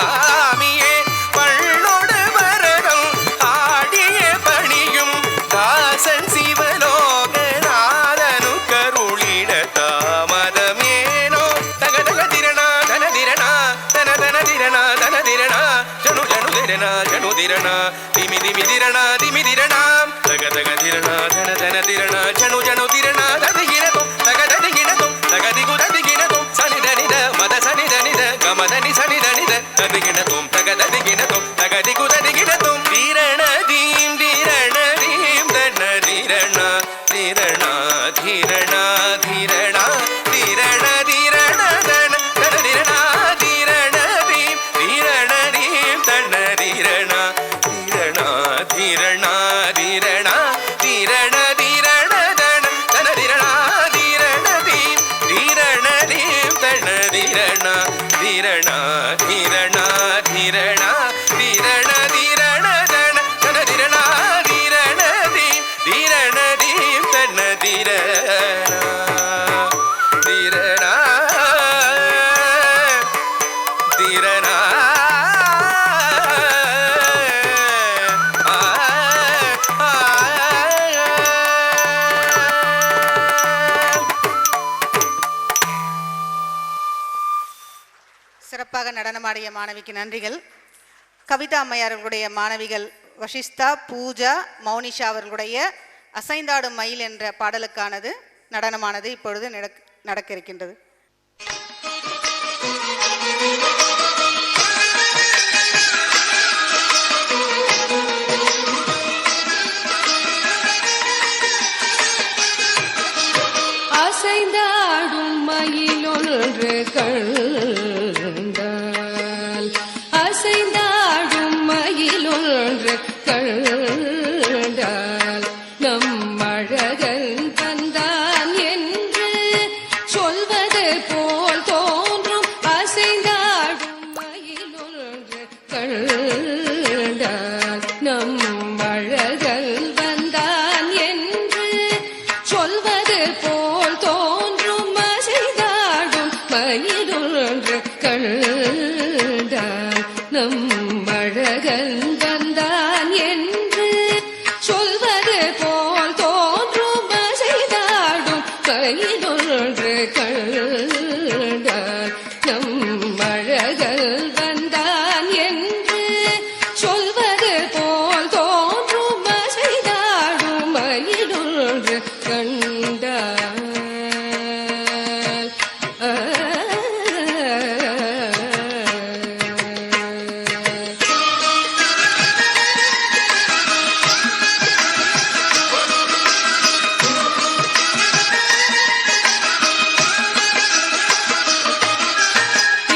ஜன ஜனு திரண திமி திமி திரண திமி திரணாம் தக தக திரண தன தன திரண ஜனு ஜனு திரண ததி கிணதும் தக ததி கிணதும் தக திகு ததி கிணதும் சனி தனித மத சனி தனித கம தனி சனி தனித ததி கிணதும் தக ததி கிணதும் தக திகு ததி கிணதும் திரண தீம் திரண தீம் தன திரண திரண திரண திரண திரண திரண தன தன திரண திரண தீம் திரண தீம் தன திரண திரண திரண திரண திரண திரண தன தன திரண திரண தீம் திரண தீம் தன திரண திரண திரண திரண திரண திரண தன தன திரண திரண தீம் திரண தீம் தன திரண திரண திரண சிறப்பாக நடனமாடிய மாணவிக்கு நன்றிகள். கவிதா அம்மையார் அவர்களுடைய மாணவிகள் வஷிஸ்தா, பூஜா, மௌனிஷா அவர்களுடைய அசைந்தாடும் மயில் என்ற பாடலுக்கானது நடனமானது இப்பொழுது நடக்க இருக்கின்றது. அசைந்தாடும் மயிலொன்று கண்டால் அசைந்தாடும் மயிலொன்று கண்டால் நம் அழகன் தந்தான் என்று சொல்வது போல் தோன்றும். அசைந்தாடும் மயிலொன்று கண்டால் நம் அழகன் வந்தான் என்று சொல்வது போல் தோன்றும். அசைந்தாடும் மயிலொன்று கண்டால் நம் அழகன் வந்தான் என்று சொல்வது போல் தோன்றும். அசைந்தாடும் மயிலொன்று கண்டால் நம் அழகன் வந்தான் என்று சொல்வது போல் தோன்றும். அசைந்தாடும் மயிலொன்று கண்டால்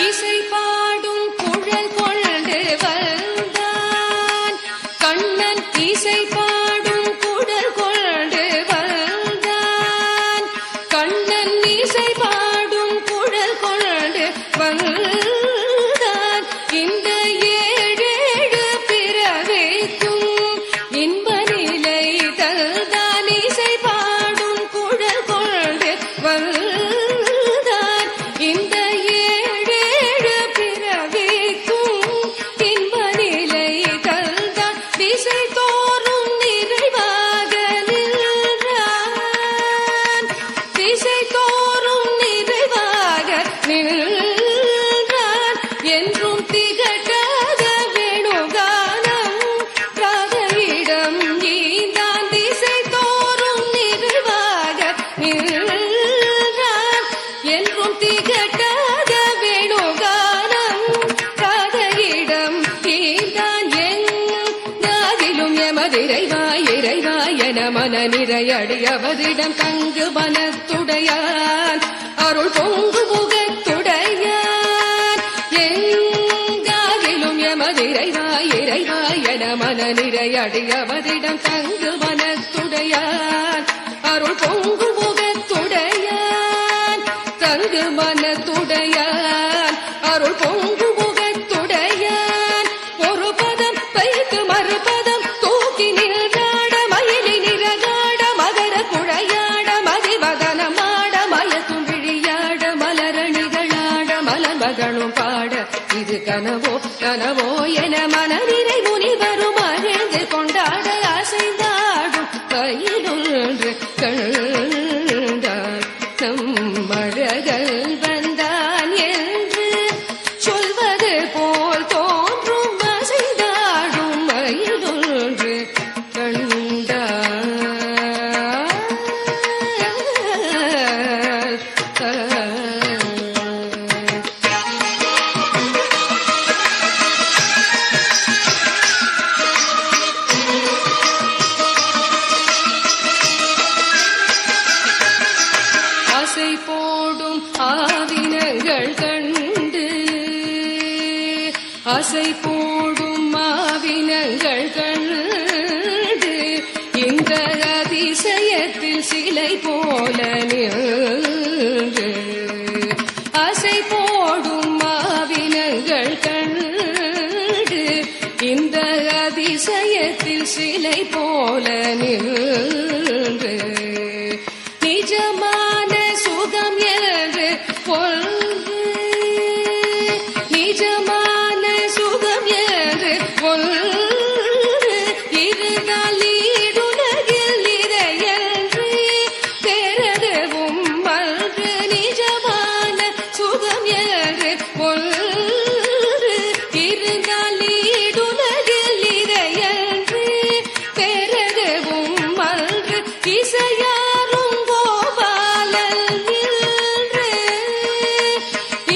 இசை பாடும் குழல் கொண்டு வந்தான் கண்ணன். இசை பாடும் குழல் கொண்டு வந்தான் கண்ணன். இசை பாடும் குழல் கொண்டு வந்தான். இந்த ஏழேழு பிறவிக்கும் இன்ப நிலை தந்தான். இசை பாடும் குழல் கொண்டு வந்தான். இந்த ஏழேழு பிறவிக்கும் இன்ப நிலை தந்தான். திசை தோறும் நிறைவாக நின்றான். திசை தோறும் நிறைவாக நின்றான். என்றும் திகட்டாத வேணுகானம் ராதையிடம் ஈந்தான். திசை தோறும் நிறைவாக நின்றான். என்றும் திகட்டாத வேணுகானம் ராதையிடம் ஈந்தான். எங்காதிலும் எமதிரைவாய் இறைவாய் என மன நிறையடியவதிடம் தங்கு மனத்துடையான் அருள் பொங்கு முகத்துடையான். எங்காதிலும் எமதிரைவாய் இறைவாய் என மன நிறையடியவதிடம் தங்கு மனத்துடையான் அருள் பொங்கு முகத்துடையான். தங்கு மனத்துடையான் அருள் பொங்கு முகத்துடையான். ஒரு பதம் வைத்து மறுபதம் தூக்கி நின்றாட மயிலி நிறகாட மகர குழையாட மதிவதனமாட மயக்கும் விழியாட மலரணிகளாட மலர்மகளும் பாட. இது கனவோ கனவோ என மனநிறை முனிவரும் அழிந்து கொண்டாட. அசைந்தாடும் மயிலொன்று கண்டால் நம் அழகன் வந்தான் என்று சொல்வது போல் தோன்றும். அசைந்தாடும் அசை போடும் மாவினங்கள் கண்டு இந்த அதிசயத்தில் சிலை போல நின்று அசை போடும் மாவினங்கள் கண்டு இந்த அதிசயத்தில் சிலை போல நின்று நிஜமான சுகம் என்று ஒன்று நிஜமான சுகம் என்று ஒன்று இருந்தால் ஈடுலகில் நிறையன்று பெறவும் மன்று நிஜமான சுகம் என்று ஒன்று இருந்தால் ஈடுலகில் நிறையன்று பெறவும் மன்று இசையாரும் கோபாலன் நின்று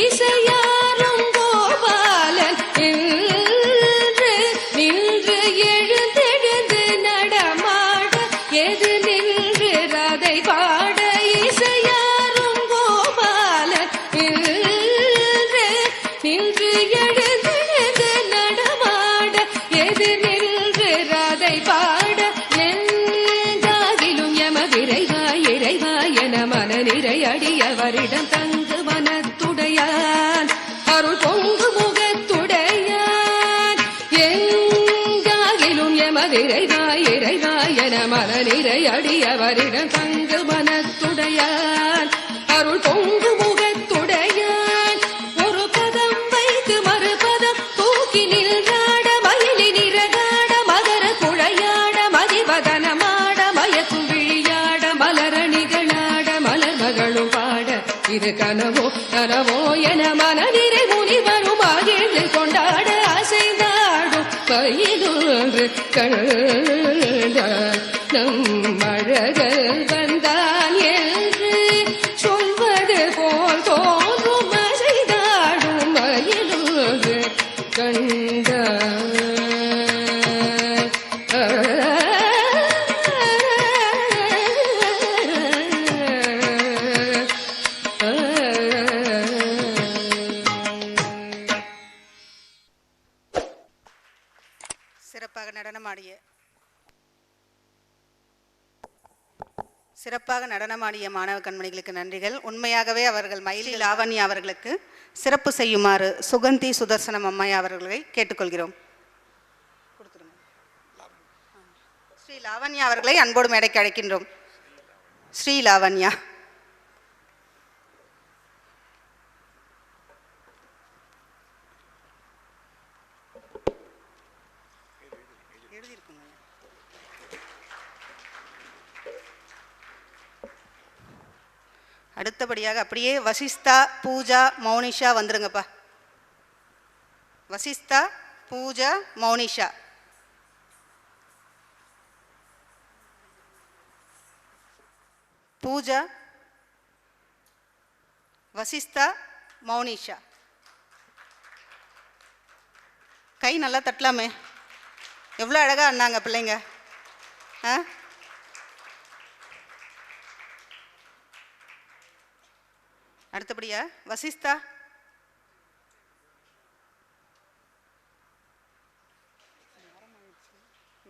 இசையாரும் கோபாலன் நின்று நின்று எழுந்தெழுந்து நடமாட எது நின்று ரதை பாட இசையாரும் கோபாலன் நின்று நின்று எழுந்தெழுந்து நடமாட எது நின்று ரதை பாட எங்காகிலும் எமதிரைவா இறைவா என மனநிறை அடியவரிடம் தங்கு மனத்துடையான் அருள் பொங்கு முகத்துடையான் எங்காகிலும் எமதிரைவா இறைவா என மனநிறை அடியவரிடம் தங்கு மனத்துடையான் அருள் பொங்கு முகத்துடையான் ஒரு பதம் வைத்து மறுபதம் தூக்கி நின்றாட மயிலி நிறகாட மகர குழையாட மதிவதனமாட மயக்கும் விழியாட மலரணிகளாட மலர் மகளும் பாட இது கனவோ கனவோ என மனநிறை முனிவரும் ஆகிழ்ந்து கொண்டாட அசைந்தாடும் பயிலொன்று கண்ட நம் அழகல் வந்தான் என்று சொல்வது போல் தோன்றும் அசைந்தாடும் மயிலொன்று கண்ட சிறப்பாக நடனமாடிய மாணவ கண்மணிகளுக்கு நன்றிகள். உண்மையாகவே அவர்கள் மயிலி லாவண்யா அவர்களுக்கு சிறப்பு செய்யுமாறு சுகந்தி சுதர்சனம் அம்மையா அவர்களை கேட்டுக்கொள்கிறோம். ஸ்ரீ லாவண்யா அவர்களை அன்போடு மேடைக்கு அழைக்கின்றோம். ஸ்ரீ லாவண்யா. அடுத்தபடியாக அப்படியே வசிஸ்தா பூஜா மௌனிஷா வந்துருங்கப்பா. வசிஸ்தா பூஜா மௌனிஷா. பூஜா வசிஸ்தா மௌனிஷா. கை நல்லா தட்டலாமே. எவ்வளோ அழகா அண்ணாங்க பிள்ளைங்க. அடுத்தபடியா வசிஸ்தா.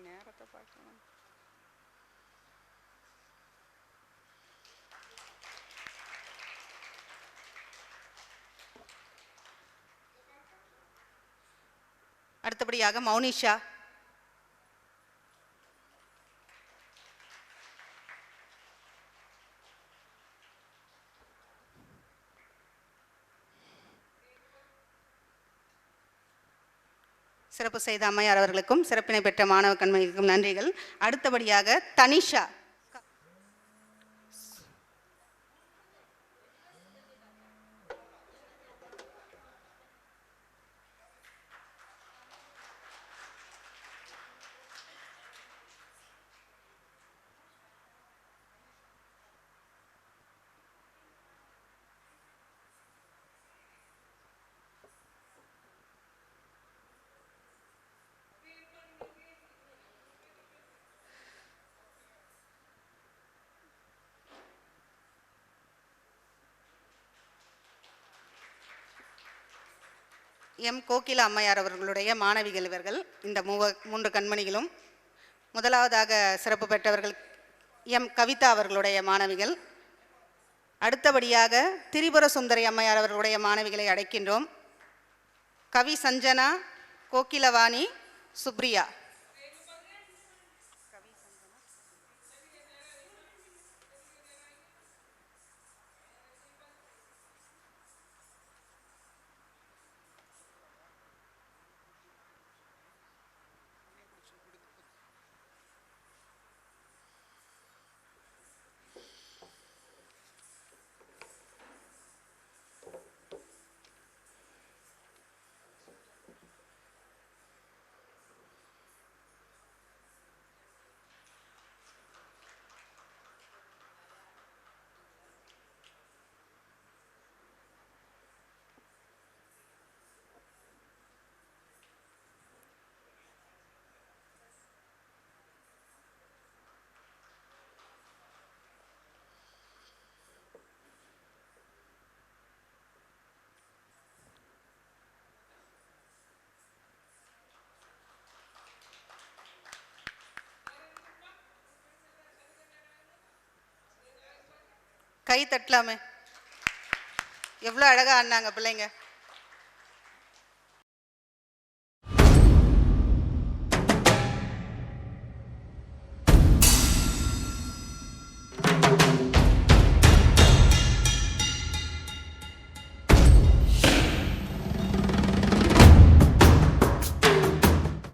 நேரத்தை பார்க்கணும். அடுத்தபடியாக மௌனிஷா. சிறப்பு செய்த அம்மையார் அவர்களுக்கும் சிறப்பினை பெற்ற மாணவ கண்மணிகளுக்கும் நன்றிகள். அடுத்தபடியாக தனிஷா. எம் கோகிலா அம்மையார் அவர்களுடைய மாணவிகள் இவர்கள். இந்த 3 கண்மணிகளும். முதலாவதாக சிறப்பு பெற்றவர்கள் எம் கவிதா அவர்களுடைய மாணவிகள். அடுத்தபடியாக திரிபுர சுந்தரி அம்மையார் அவர்களுடைய மாணவிகளை அழைக்கின்றோம். கவி சஞ்சனா, கோகிலவாணி, சுப்ரியா. கை தட்டலாமே, எவ்வளோ அழகாக ஆடினாங்க பிள்ளைங்க.